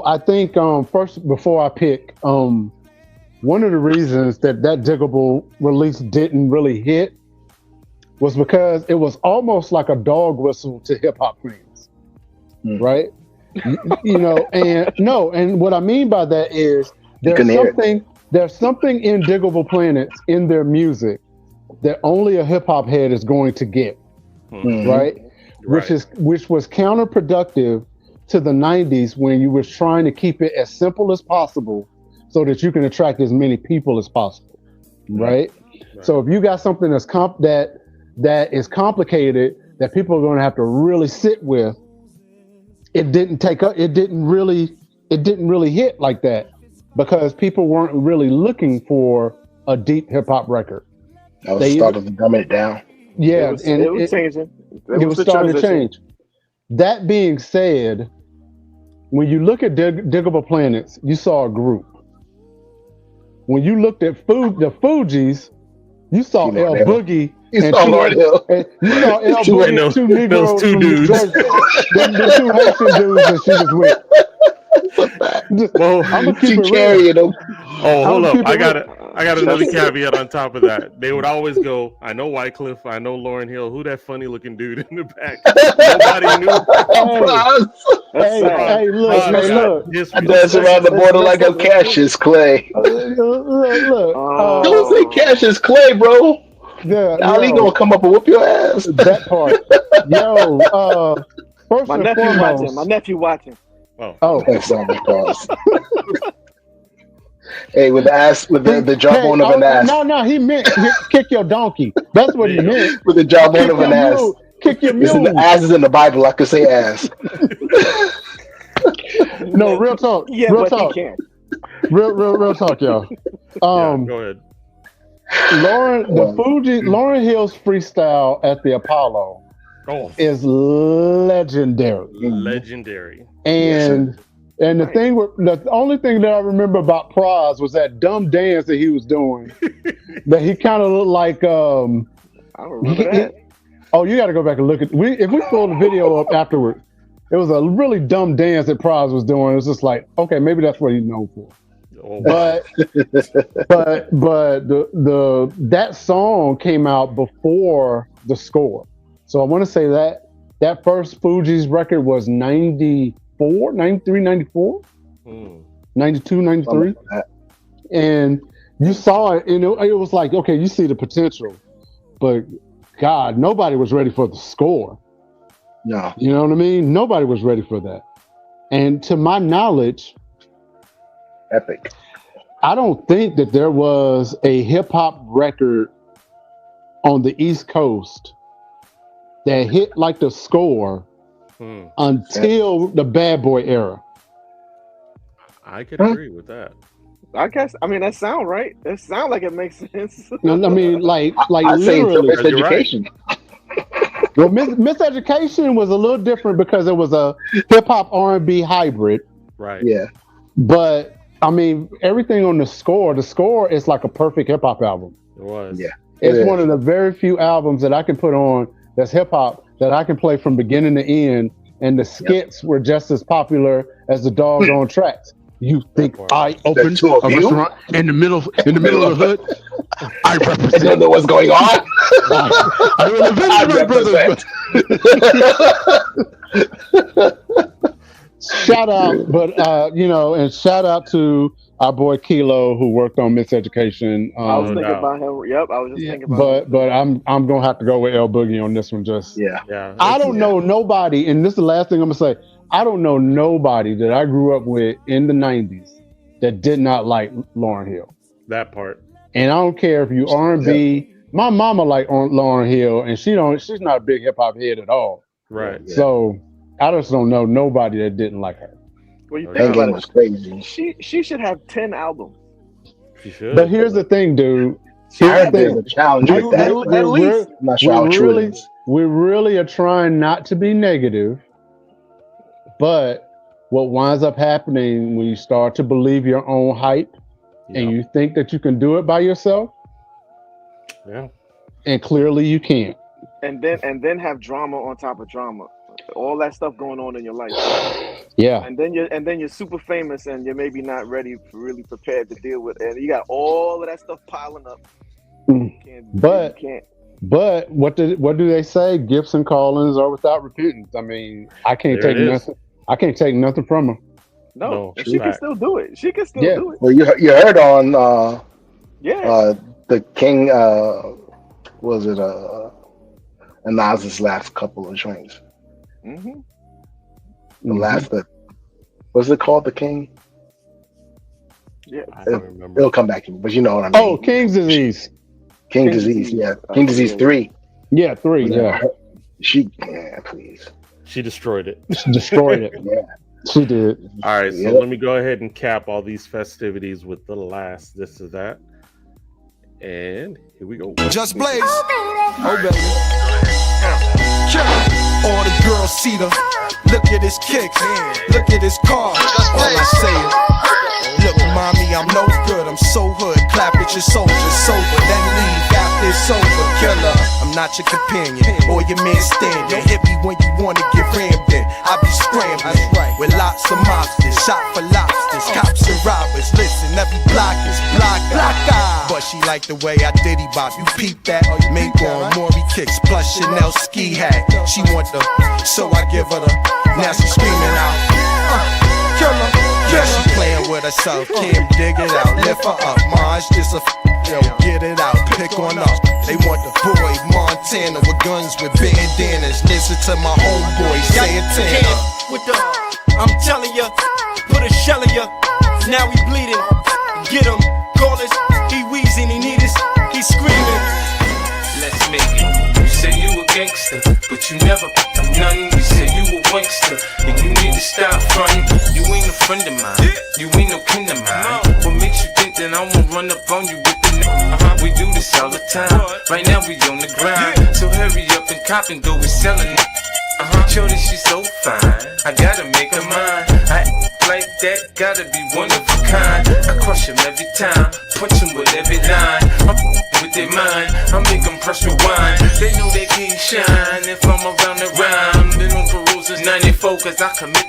I think first before I pick, one of the reasons that Diggable release didn't really hit was because it was almost like a dog whistle to hip hop fans, right? And what I mean by that is there's something in Diggable Planets in their music that only a hip hop head is going to get, right? Which was counterproductive to the 90s when you were trying to keep it as simple as possible so that you can attract as many people as possible, right? So if you got something that is complicated that people are going to have to really sit with, it didn't really hit like that because people weren't really looking for a deep hip hop record. That was starting to dumb it down. Yeah, it was changing. It was starting to change. That being said, when you look at Diggable Planets, you saw a group. When you looked at the Fugees, you saw L Boogie. You saw Lauryn Hill. You saw L Boogie, two Negroes, those two dudes. The two Haitian dudes that she was with. Well, I'm gonna keep it carrying them. Oh, hold up! I got another caveat on top of that. They would always go, "I know Wycliffe, I know Lauryn Hill. Who that funny looking dude in the back?" Nobody knew. Hey, look. I dance around the border like I'm Cassius Clay. Look. Don't say Cassius Clay, bro. Yeah, Ali yo, gonna come up and whoop your ass. that part. Yo, first My and nephew foremost. watching. My nephew watching. Oh, That's on the cross. Hey, with the ass, with the jawbone of an ass. No, he meant kick your donkey. That's what he meant. With the jawbone Kick of an your ass. mule. Kick your Listen, mule. the ass is in the Bible. I could say ass. No, real talk. Yeah, real but talk. he can't. Real talk, y'all. Yeah, go ahead. Lauryn Hill's freestyle at the Apollo is legendary. Legendary. And the only thing that I remember about Praz was that dumb dance that he was doing. That he kind of looked like I don't remember that. Oh, you got to go back and look at if we pull the video up afterward. It was a really dumb dance that Praz was doing. It was just like, okay, maybe that's what he's known for. Oh, But that song came out before the score. So I want to say that first Fugees record was 94, 93, 94, 92, 93. And you saw it, and it was like, okay, you see the potential. But God, nobody was ready for the score. No. You know what I mean? Nobody was ready for that. And to my knowledge, Epic. I don't think that there was a hip hop record on the East Coast that hit like the score until the Bad Boy era. I could agree with that. I guess. I mean, that sound right. That sound like it makes sense. I mean, like I say literally. Miseducation. Well, Miseducation was a little different because it was a hip hop R&B hybrid. Right. Yeah. But I mean, everything on the score is like a perfect hip hop album. It was. Yeah. It's one of the very few albums that I can put on that's hip hop that I can play from beginning to end, and the skits were just as popular as the doggone tracks. You think I opened a restaurant in the middle of the hood? I represent. I don't know what's going on. I represent. Shout out, but and shout out to our boy Kilo who worked on Miseducation. I was thinking about him. Yep, I was just thinking about him. But I'm gonna have to go with L Boogie on this one. Yeah. I don't know nobody, and this is the last thing I'm gonna say. I don't know nobody that I grew up with in the 90s that did not like Lauryn Hill. That part. And I don't care if you R&B. Yeah. My mama liked Lauryn Hill, and she's not a big hip hop head at all. Right. Yeah. So I just don't know nobody that didn't like her. Well, you think about it, crazy. She should have 10 albums. She should. But here's the thing, dude. There's a challenge with that. At least. I'm not sure how true it is. We really are trying not to be negative. But what winds up happening when you start to believe your own hype and you think that you can do it by yourself, and clearly you can't. And then have drama on top of drama, all that stuff going on in your life. Yeah. And then you're super famous and you're maybe not ready, really prepared to deal with it. And you got all of that stuff piling up. But what do they say? Gifts and callings are without repentance. I mean, I can't take nothing. I can't take nothing from her. No, she can still do it. She can still do it. Well, you heard on the King was it Nas's last couple of joints. Mm-hmm. The last what's it called? The King? Yeah. I don't remember. It'll come back to me, but you know what I mean. Oh, King's Disease. King Disease, yeah. King Disease 3. Yeah, 3, yeah. Please. She destroyed it. She destroyed it. Yeah. She did. All right, so let me go ahead and cap all these festivities with the last this or that. And here we go. Just Blaze. Oh, baby. All the girls see the. Look at his kicks. Look at his car. All I say is, look, mommy, I'm no good. I'm so hood. Clap at your soldiers sober. Then leave after it's over. Killer. I'm not your companion or your man standing. Hit me when you wanna get rammed in. I be scrambling with lots of mobsters. Shot for lobsters. Cops and robbers. Listen, every block is block. But she like the way I diddy bop. You peep that? Make on Maury kicks plus Chanel ski hat. She want the, so I give her the. Now she screaming out, killer. She playing with herself, Kim, dig it out, lift her up. Maj is a yo, get it out, pick on up. They want the boy Montana with guns with bandanas. Listen to my homeboy Santana. With the, I'm telling ya, put a shell in ya. Now he bleeding. Get him, call us. He wheezing, he need us. He screaming. Let's make it. You say you a gangster, but you never nothing. You say you a wankster, and you need to stop fronting. You ain't a friend of mine, you ain't no kin of mine. What makes you think that I won't run up on you with the We do this all the time. Right now we on the grind, so hurry up and cop and go and sellin'. Shorty, she's so fine, I gotta make her mine. I act like that, gotta be one of a kind. I crush him every time, punch him with every line. I'm with their mind, I make them press rewind. They know they can't shine if I'm around the rhyme. Been on perusers 94 cause I commit.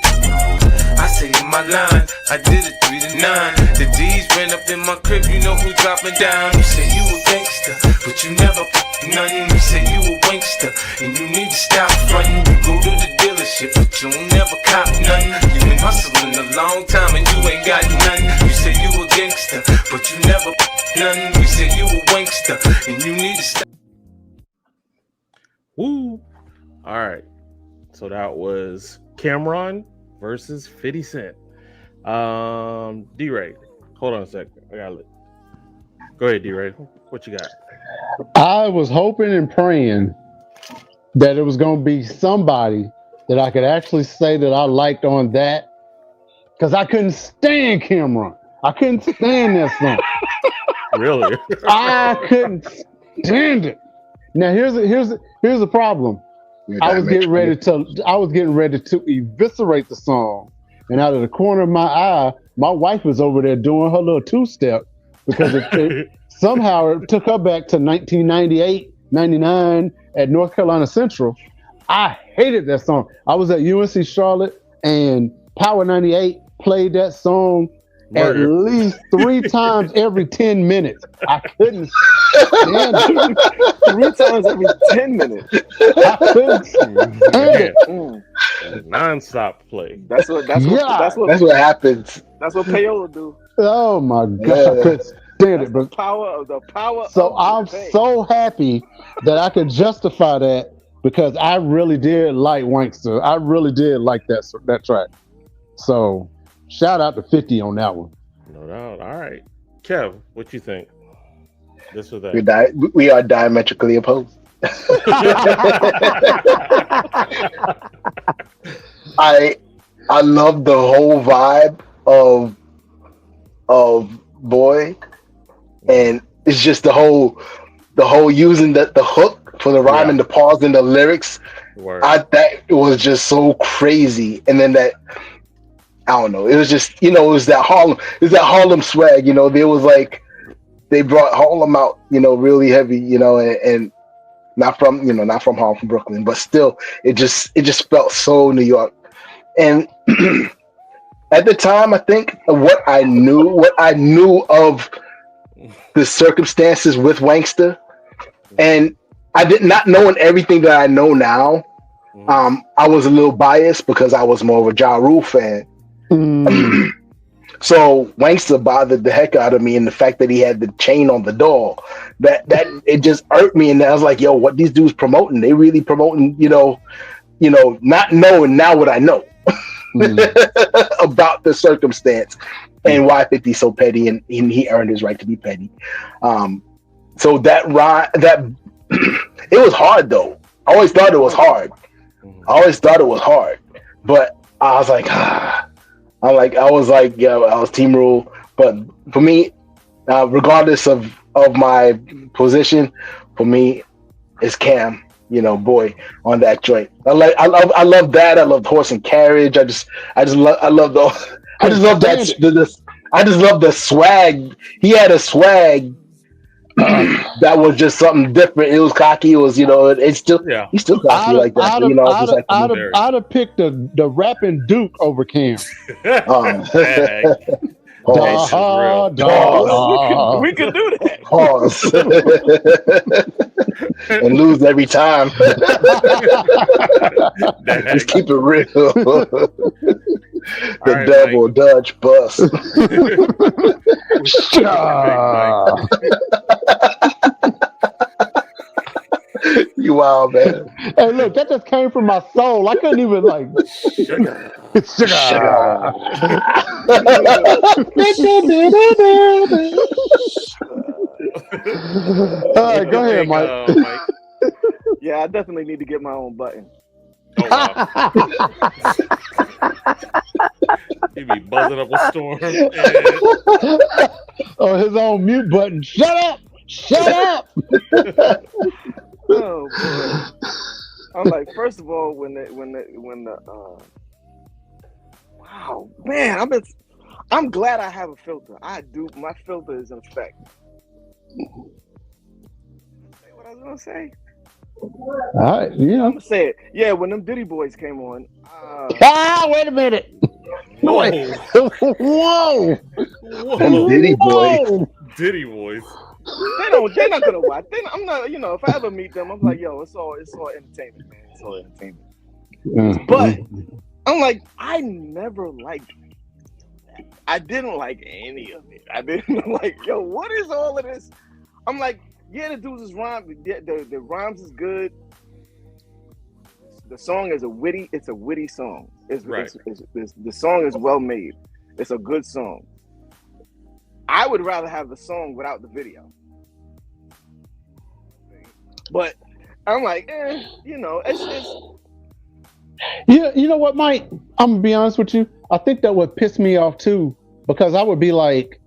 I say in my line, I did it 3 to 9. The D's ran up in my crib, you know who dropping down. You say you a gangster, but you never nothing. You say you a wankster, and you need to stop frontin'. You go to the dealership, but you don't never cop nothing. You been hustling a long time and you ain't got nothing. You say you a gangster, but you never nothing. You say you a wankster, and you need to stop. Woo! All right, so that was Cameron versus 50 Cent. D-Ray, hold on a second. I got it. Go ahead, D-Ray. What you got? I was hoping and praying that it was going to be somebody that I could actually say that I liked on that, because I couldn't stand Cameron. I couldn't stand that song. Really? I couldn't stand it. Now here's the problem. I was getting ready to eviscerate the song, and out of the corner of my eye, my wife was over there doing her little two-step, because somehow it took her back to 1998, 99 at North Carolina Central. I hated that song. I was at UNC Charlotte, and Power 98 played that song at least 3 times every 10 minutes. I couldn't stand it. 3 times every 10 minutes. I couldn't stand it. Non-stop play. That's what happens. That's what payola do. Oh my God, I couldn't stand it. But the power. So I'm so happy that I could justify that, because I really did like Wankster. I really did like that track. So shout out to 50 on that one. No doubt. All right, Kev, what you think? This or that? We are diametrically opposed. I love the whole vibe of Boy, and it's just the whole using the hook for the rhyme and the pause in the lyrics. That was just so crazy. And then that, I don't know, it was just, it was that Harlem swag. There was like, they brought Harlem out, really heavy, and not from Harlem, from Brooklyn, but still, it just felt so New York. And at the time, I think what I knew of the circumstances with Wankster, and I did not knowing everything that I know now. I was a little biased because I was more of a Ja Rule fan. So Wankster bothered the heck out of me, and the fact that he had the chain on the door, that it just irked me. And I was like, yo, what these dudes promoting? They really promoting, not knowing now what I know about the circumstance and why 50's so petty, and he earned his right to be petty. So that it was hard though. I always thought it was hard. But I was like, I was Team Rule. But for me, regardless of my position, for me, it's Cam, Boy on that joint. I love that. I love Horse and Carriage. I just love the swag. He had a swag that was just something different. It was cocky. It was, he's still cocky like that. I'd have picked the rapping Duke over Cam. We could do that. Pause. And lose every time. Just keep it real. The right, double Mike. Dutch bus. You wild, man. Hey, look, that just came from my soul. I couldn't even like. Sugar. It's sugar. All right, go ahead, Mike. Mike. Yeah, I definitely need to get my own button. Oh, wow. He be buzzing up a storm. Oh, his own mute button. Shut up! Shut up! Oh boy. I'm like, first of all, when the wow, man, I'm glad I have a filter. I do. My filter is in effect. Say what I was gonna say. All right, yeah. I'm gonna say it. Yeah, when them Diddy boys came on. Wait a minute. Whoa. Whoa. Whoa. Diddy boy. Whoa. Diddy boys. They're not gonna watch. I'm not. You know, if I ever meet them, I'm like, yo, it's all entertainment, man. It's all entertainment. But I'm like, I never liked. I didn't like any of it. I didn't like, yo, what is all of this? I'm like, yeah, the dudes is rhyme. The rhymes is good. The song is it's a witty song. The song is well made. It's a good song. I would rather have the song without the video. But I'm like, you know, it's Yeah, you know what, Mike? I'm gonna be honest with you. I think that would piss me off too, because I would be like,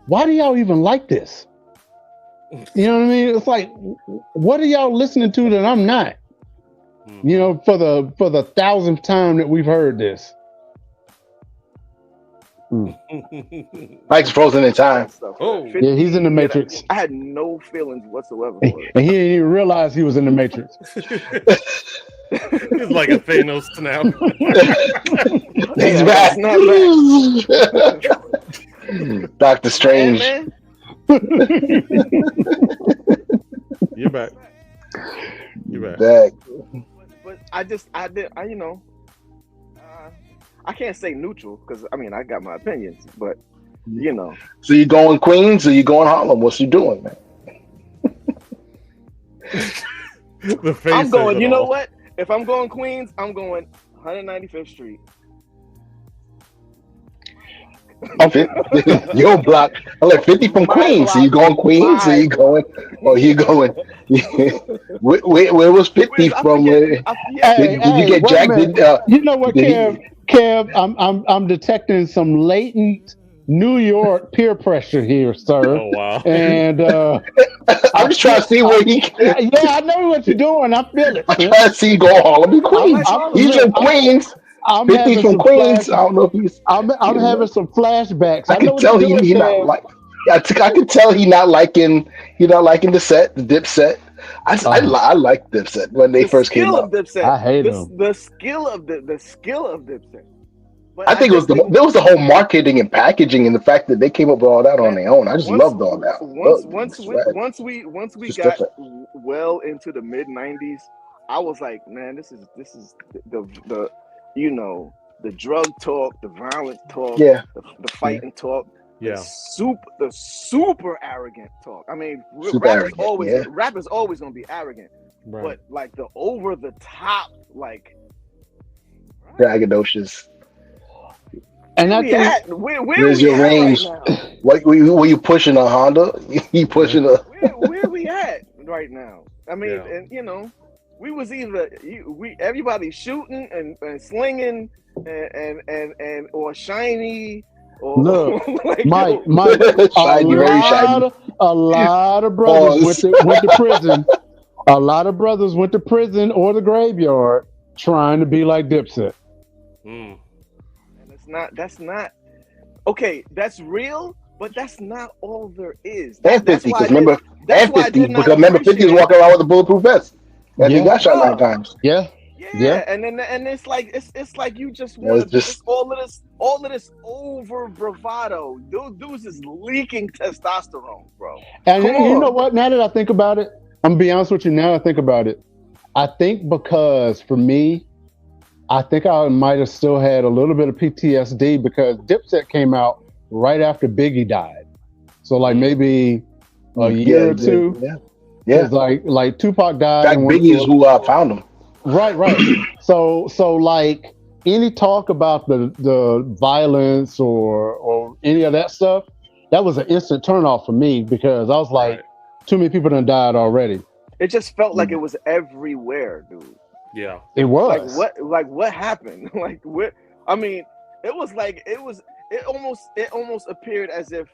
why do y'all even like this? You know what I mean? It's like, what are y'all listening to that I'm not? You know, for the 1,000th time that we've heard this. Mike's frozen in time. stuff. Oh. Yeah, he's in the Matrix. I had no feelings whatsoever for it. And he didn't even realize he was in the Matrix. It's like a Thanos snap. He's back. Doctor Strange. Man. You're back. You're back. Back. But I you know, I can't say neutral because I mean I got my opinions, but you know. So you going Queens or you going Harlem? What's you doing, man? The face I'm going. says it You know all. what? If I'm going Queens, I'm going 195th Street. Your block. I'm like 50 from My Queens. So you going Queens or you going? Or you going? Where was 50 from? Did you get wait a jacked? minute. You know what, did Kev? I'm detecting some latent New York peer pressure here, sir. Oh, wow. And I'm just trying to see where he. yeah, I know what you're doing. I feel it. I'm trying to see you go Harlem and Queens. He's from Queens. I'm 50 from Queens. I don't know if he's. I'm having some flashbacks. I can tell he not like. I can tell he not liking. He not liking the set, the dip set. I like Dipset when they first came out. Dipset. I hate them. The skill of Dipset. But I think there was the whole marketing and packaging and the fact that they came up with all that on their own. I just loved all that. Once we Just got different. well into the mid '90s, I was like, man, this is the you know, the drug talk, the violent talk, Yeah. the fighting talk. Yeah. The super arrogant talk. I mean, Super arrogant, yeah. rap is always gonna be arrogant, Right. but like the over the top, like Braggadocious. And I think Where's your range? Right now? What were you pushing a Honda? You pushing a? Where we at right now? I mean, Yeah. and you know, we was either everybody shooting and slinging and or shiny. Or, Look, like, Mike, Shiny, very shiny. a lot of brothers went to prison. A lot of brothers went to prison or the graveyard trying to be like Dipset. Mm. And that's not okay. That's real, but that's not all there is. And 50, because remember, that's why I did not 50 was appreciate walking around with a bulletproof vest. And he got shot 9 times. Yeah. Yeah, and it's like you just want all of this over bravado. Those dudes is leaking testosterone, bro. And Come you on. know what? Now that I think about it, I'm gonna be honest with you. Now that I think about it, I think because for me, I think I might have still had a little bit of PTSD because Dipset came out right after Biggie died. So like maybe a year or two. Yeah. Like Tupac died. That Biggie is who found him. Right. So like any talk about the violence or any of that stuff, that was an instant turnoff for me because I was like, too many people done died already. It just felt like it was everywhere, dude. Yeah, it was. Like what happened? Like what? I mean, it almost appeared as if,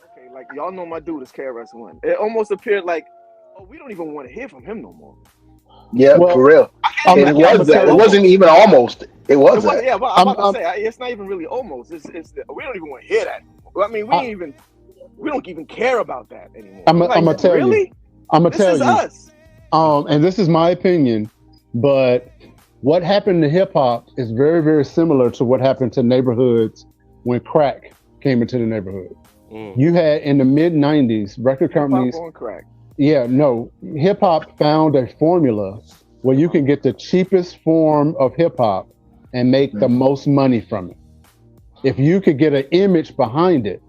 okay, like y'all know my dude is KRS-One. It almost appeared like, oh, we don't even want to hear from him no more. Yeah, well, for real. It was that. It wasn't even almost. It was that. Yeah, but I'm about to say it's not even really almost. It's we don't even want to hear that. I mean, we don't even care about that anymore. I'm gonna tell you. I'm gonna tell you. This is us. And this is my opinion, but what happened to hip hop is very, very similar to what happened to neighborhoods when crack came into the neighborhood. You had in the mid '90s record companies. Hip-hop on crack. Yeah, no, hip hop found a formula where you can get the cheapest form of hip hop and make the most money from it. If you could get an image behind it,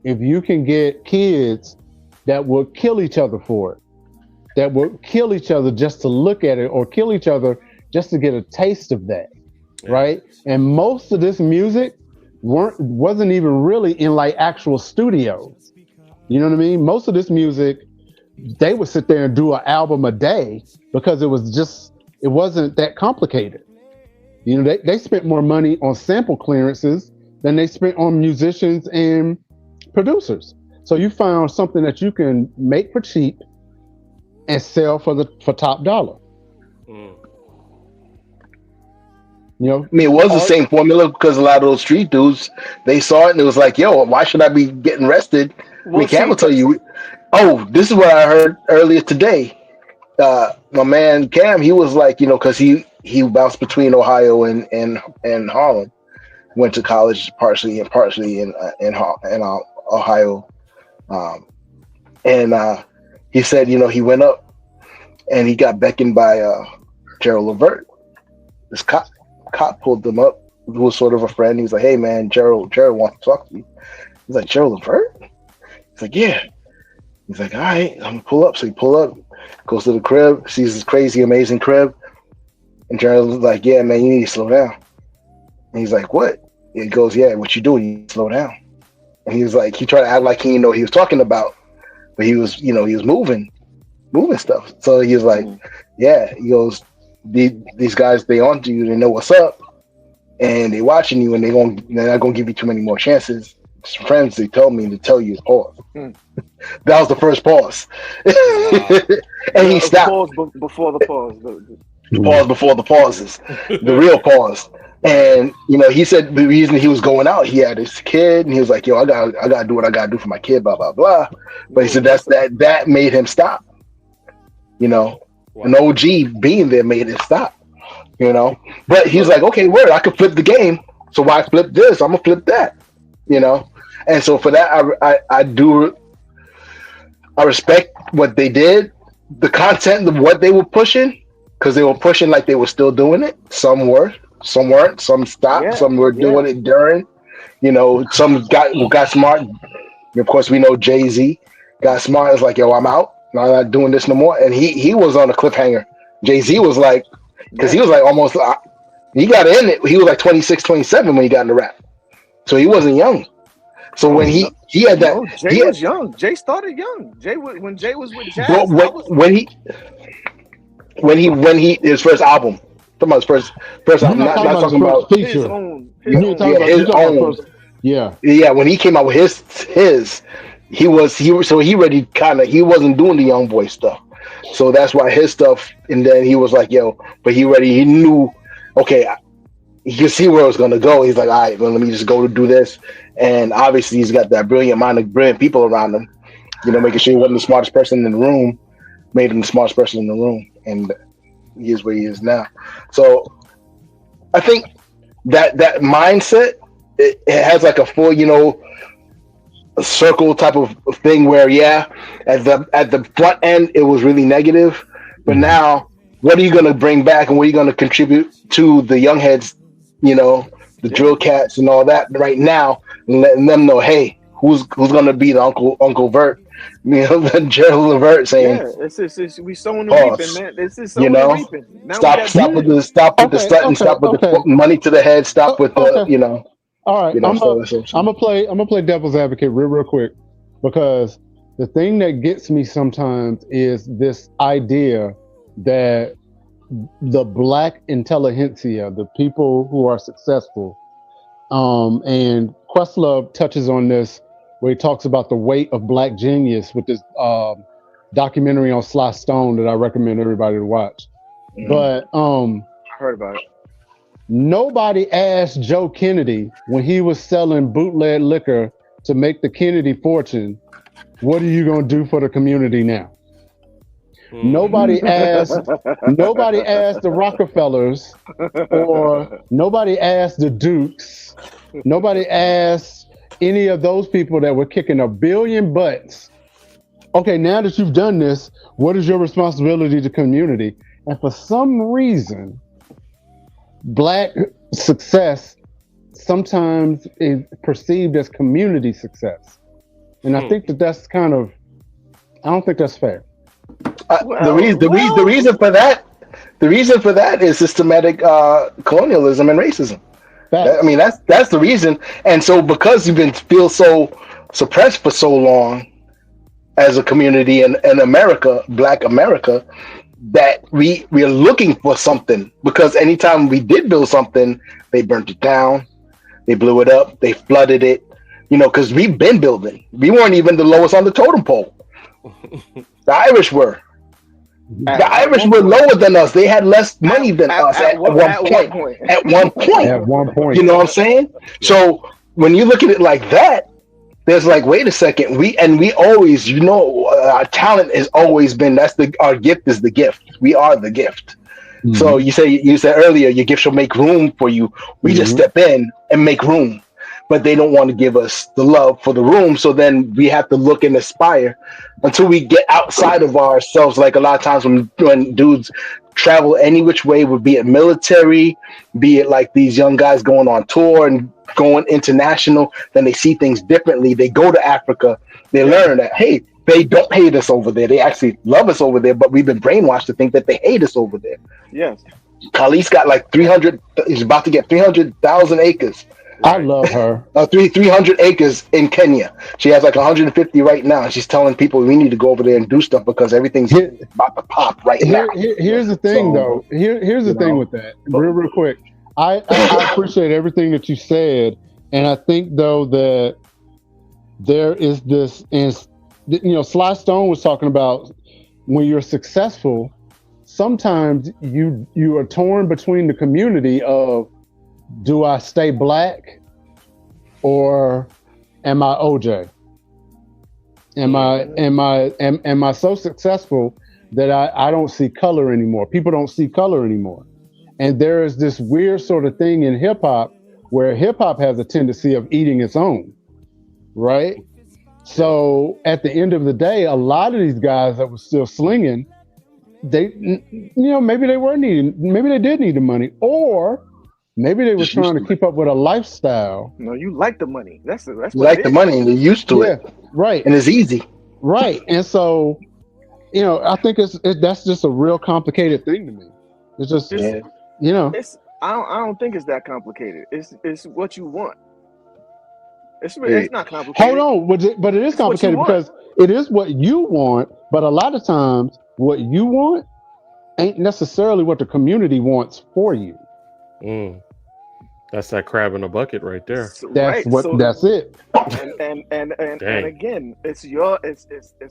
if you can get kids that will kill each other for it, that will kill each other just to look at it or kill each other just to get a taste of that, right? And most of this music wasn't even really in like actual studios. You know what I mean? Most of this music, they would sit there and do an album a day because it wasn't that complicated. You know, they spent more money on sample clearances than they spent on musicians and producers. So you found something that you can make for cheap and sell for top dollar. You know, I mean, it was the same formula because a lot of those street dudes, they saw it and it was like, yo, why should I be getting arrested? Well, I mean, Cam will tell you, oh, this is what I heard earlier today. My man Cam, he was like, you know, because he bounced between Ohio and Harlem, went to college partially in Ohio, and he said, you know, he went up and he got beckoned by Gerald Levert. This cop pulled him up, who was sort of a friend. He's like, hey man, Gerald wants to talk to you. He's like, Gerald Levert? He's like, yeah. He's like, all right, I'm gonna pull up. So he pull up, goes to the crib, sees this crazy, amazing crib. And Gerald's like, yeah, man, you need to slow down. And he's like, what? He goes, yeah, what you doing? You need to slow down. And he was like, he tried to act like he didn't know what he was talking about, but he was, you know, he was moving stuff. So he was like, yeah, he goes, these guys, they onto you, they know what's up, and they watching you, and they're not gonna give you too many more chances. Some friends, they told me to tell you to pause. That was the first pause. And he stopped. Pause before the pause. Pause before the pauses. The real pause. And you know, he said the reason he was going out, he had his kid, and he was like, yo, I gotta do what I gotta do for my kid, blah blah blah. But he said that made him stop. You know, an OG being there made it stop. You know, but he's like, okay, word, I could flip the game, so why flip this? I'm gonna flip that. You know, and so for that, I respect what they did, the content of what they were pushing, because they were pushing like they were still doing it. Some were, some weren't, some stopped, some were doing it during. You know, some got smart. Of course, we know Jay-Z got smart. It's like, yo, I'm out. I'm not doing this no more. And he was on a cliffhanger. Jay-Z was like, because he was like almost, he got in it. He was like 26, 27 when he got into rap. So he wasn't young. So when he had that, Jay was young. Jay started young. When Jay was with Jazz. When he his first album. Talking about his first album. Not talking about his own. Yeah, when he came out with his he wasn't doing the young boy stuff. So that's why his stuff, and then he was like, yo, but he knew, okay, he could see where it was gonna go. He's like, all right, well, let me just go to do this. And obviously he's got that brilliant mind of brilliant people around him, you know, making sure he wasn't the smartest person in the room, made him the smartest person in the room, and he is where he is now. So I think that mindset, it has like a full, you know, a circle type of thing where, at the front end it was really negative, but now what are you going to bring back and what are you going to contribute to the young heads, you know, the drill cats and all that right now, and letting them know, hey, who's going to be the Uncle Vert, you know, the Gerald Levert saying, Yeah, it's we sowing and reaping, pause, man. This is you sowing and know, reaping. Now we stop got with the Okay, strutting, stop with the money to the head, stop with the, okay. you know, All right, so that's what I'm saying. I'm gonna play devil's advocate real quick, because the thing that gets me sometimes is this idea that the black intelligentsia, the people who are successful, and Questlove touches on this where he talks about the weight of black genius with this documentary on Sly Stone that I recommend everybody to watch. But I heard about it. nobody asked Joe Kennedy when he was selling bootleg liquor to make the Kennedy fortune, what are you going to do for the community now? Nobody asked the Rockefellers, or nobody asked the Dukes. Nobody asked any of those people that were kicking a billion butts. Okay, now that you've done this, what is your responsibility to the community? And for some reason, black success sometimes is perceived as community success. And I think that's kind of, I don't think that's fair. The reason for that is systematic colonialism and racism. I mean, that's the reason. And so because you've feel so suppressed for so long as a community in America, Black America, that we're looking for something, because anytime we did build something, they burnt it down, they blew it up, they flooded it, you know, because we've been building. We weren't even the lowest on the totem pole. The Irish were. The Irish were lower than us. They had less money than us at one point. At one point. You know what I'm saying? So when you look at it like that, there's like, wait a second. We always, you know, our talent has always been, our gift is the gift. We are the gift. Mm-hmm. So you said earlier, your gift shall make room for you. We just step in and make room. But they don't want to give us the love for the room. So then we have to look and aspire until we get outside of ourselves. Like a lot of times when dudes travel any which way, would be it military, be it like these young guys going on tour and going international, then they see things differently. They go to Africa, they learn that, hey, they don't hate us over there. They actually love us over there, but we've been brainwashed to think that they hate us over there. Yes. Khalees got like 300, he's about to get 300,000 acres. I love her. 300 acres in Kenya. She has like 150 right now. She's telling people we need to go over there and do stuff because everything's about to pop right now. Here's the thing, though. Here's the thing with that. Real quick. I appreciate everything that you said, and I think though that there is this, and you know, Sly Stone was talking about when you're successful, sometimes you are torn between the community of, do I stay black or am I OJ? Am I so successful that I don't see color anymore? People don't see color anymore. And there is this weird sort of thing in hip hop where hip hop has a tendency of eating its own, right? So at the end of the day, a lot of these guys that were still slinging, they, you know, maybe they did need the money, or maybe they were trying to keep up with a lifestyle. No, you like the money. That's you like the money, and you're used to it. Right. And it's easy. Right. And so, you know, I think that's just a real complicated thing to me. It's just, you know. I don't think it's that complicated. It's what you want. It's not complicated. Hold on, but it is complicated because it is what you want, but a lot of times what you want ain't necessarily what the community wants for you. That's that crab in a bucket right there. That's it. And again, it's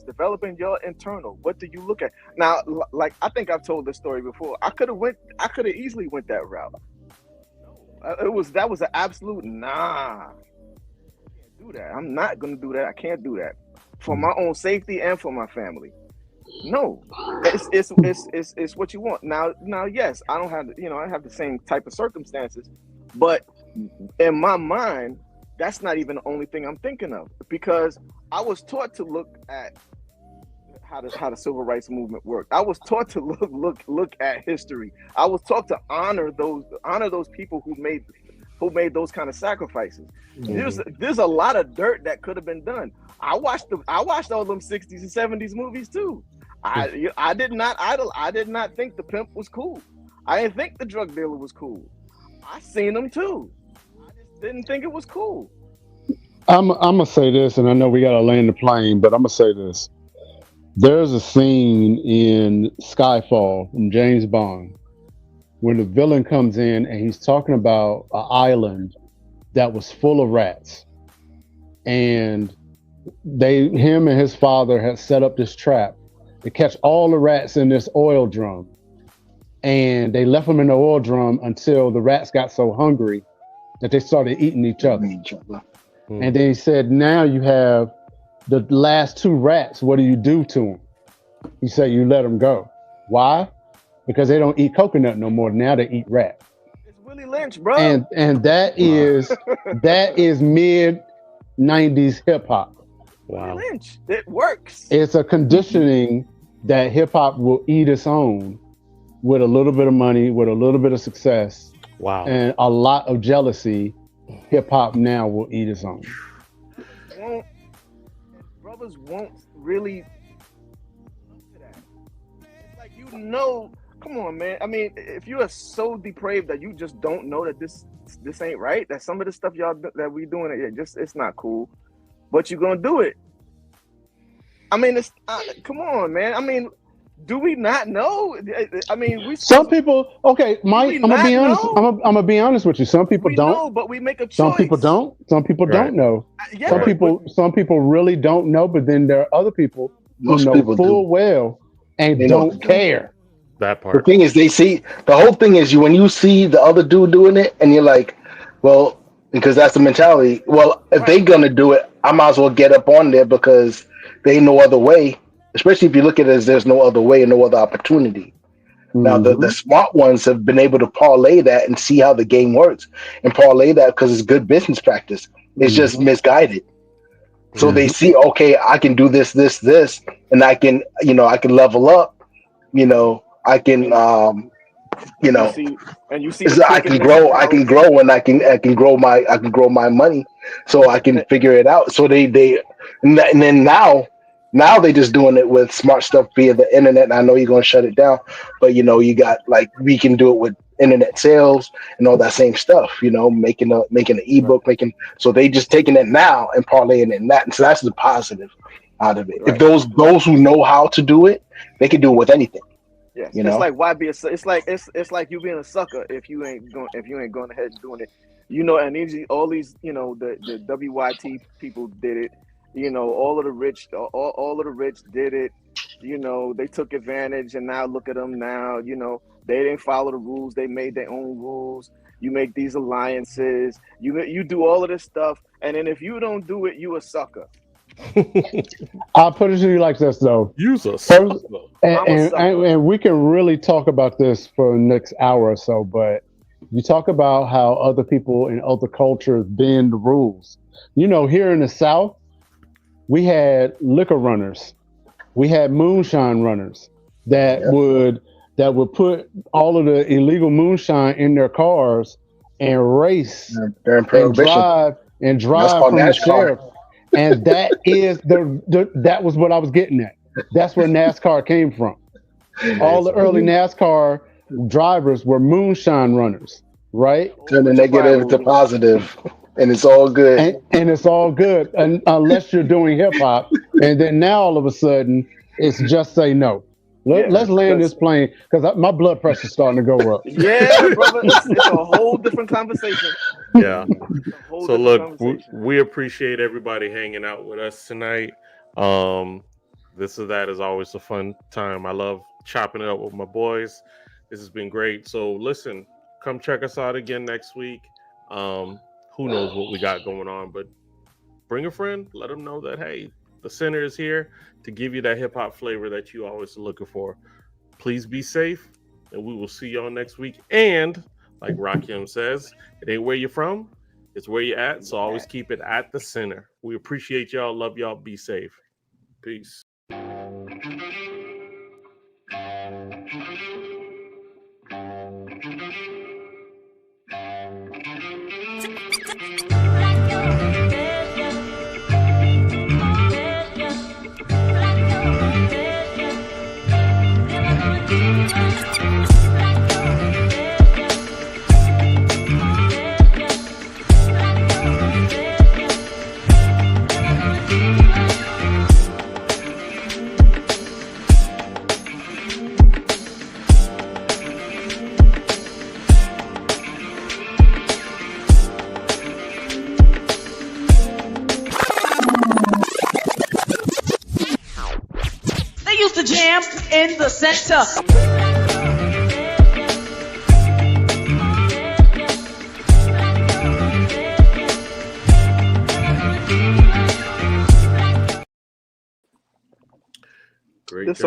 developing your internal. What do you look at now? Like, I think I've told this story before. I could have easily went that route. That was an absolute nah. I can't do that. I'm not gonna do that. I can't do that for my own safety and for my family. No, it's what you want. Now, yes, I don't have, you know, I have the same type of circumstances, but in my mind, that's not even the only thing I'm thinking of, because I was taught to look at how the civil rights movement worked. I was taught to look at history. I was taught to honor those people who made those kind of sacrifices. There's a lot of dirt that could have been done. I watched all them 60s and 70s movies too. I did not think the pimp was cool. I didn't think the drug dealer was cool. I seen them too. I just didn't think it was cool. I'm gonna say this, and I know we gotta land the plane, but I'm gonna say this. There's a scene in Skyfall from James Bond when the villain comes in and he's talking about an island that was full of rats, and him and his father had set up this trap to catch all the rats in this oil drum, and they left them in the oil drum until the rats got so hungry that they started eating each other. And then he said, now you have the last two rats. What do you do to them? He said, you let them go. Why? Because they don't eat coconut no more. Now they eat rat. It's Willie Lynch, bro. And that is mid 90s hip hop. Wow. Willie Lynch. It works. It's a conditioning that hip hop will eat its own with a little bit of money, with a little bit of success. Wow. And a lot of jealousy. Hip hop now will eat its own. Brothers won't really to that. It's like, come on, man. I mean, if you are so depraved that you just don't know that this ain't right, that some of the stuff that we doing, it's not cool, but you're gonna do it. I mean, it's come on, man. I mean, do we not know? I mean, some people. Okay, Mike. I'm gonna be honest. I'm gonna be honest with you. Some people don't know, but we make a choice. Some people don't. Some people don't know. Yeah, some people really don't know. But then there are other people who know full well and don't care. That part. The thing is, they see the whole thing is when you see the other dude doing it, and you're like, well, because that's the mentality. Well, if they're gonna do it, I might as well get up on there because there ain't no other way. Especially if you look at it as there's no other way and no other opportunity. Now, the smart ones have been able to parlay that and see how the game works and parlay that because it's good business practice. It's just misguided. So they see, okay, I can do this, and I can level up. I can, you see, I can grow, and I can grow my money, so I can figure it out. So and then now they just doing it with smart stuff via the internet. And I know you're gonna shut it down, but you got we can do it with internet sales and all that same stuff. Making an ebook, so they just taking it now and parlaying it in that. And so that's the positive out of it. Right. If those who know how to do it, they can do it with anything. Yeah, it's like why be it's like you being a sucker if you ain't going ahead and doing it. And all these the WYT people did it. All of the rich did it. They took advantage, and now look at them now. They didn't follow the rules. They made their own rules. You make these alliances. You do all of this stuff, and then if you don't do it, you a sucker. I'll put it to you like this, though. Use us. And we can really talk about this for the next hour or so, but you talk about how other people in other cultures bend the rules. Here in the South, we had liquor runners, we had moonshine runners that would put all of the illegal moonshine in their cars and race and drive from the sheriff. And that is that was what I was getting at. That's where NASCAR came from. All the early NASCAR drivers were moonshine runners, right? Turn the negative to positive. And it's all good. And it's all good unless you're doing hip hop. And then now all of a sudden, it's just say no. Let's land this plane because my blood pressure's starting to go up. Yeah, brother. It's a whole different conversation. Yeah. So look, we appreciate everybody hanging out with us tonight. This or that is always a fun time. I love chopping it up with my boys. This has been great. So listen, come check us out again next week. Who knows what we got going on, but bring a friend. Let them know that, hey, the center is here to give you that hip hop flavor that you always are looking for. Please be safe, and we will see y'all next week. And like Rakim says, it ain't where you're from, it's where you're at. So always keep it at the center. We appreciate y'all. Love y'all. Be safe. Peace. They used to jam in the center. Great This job.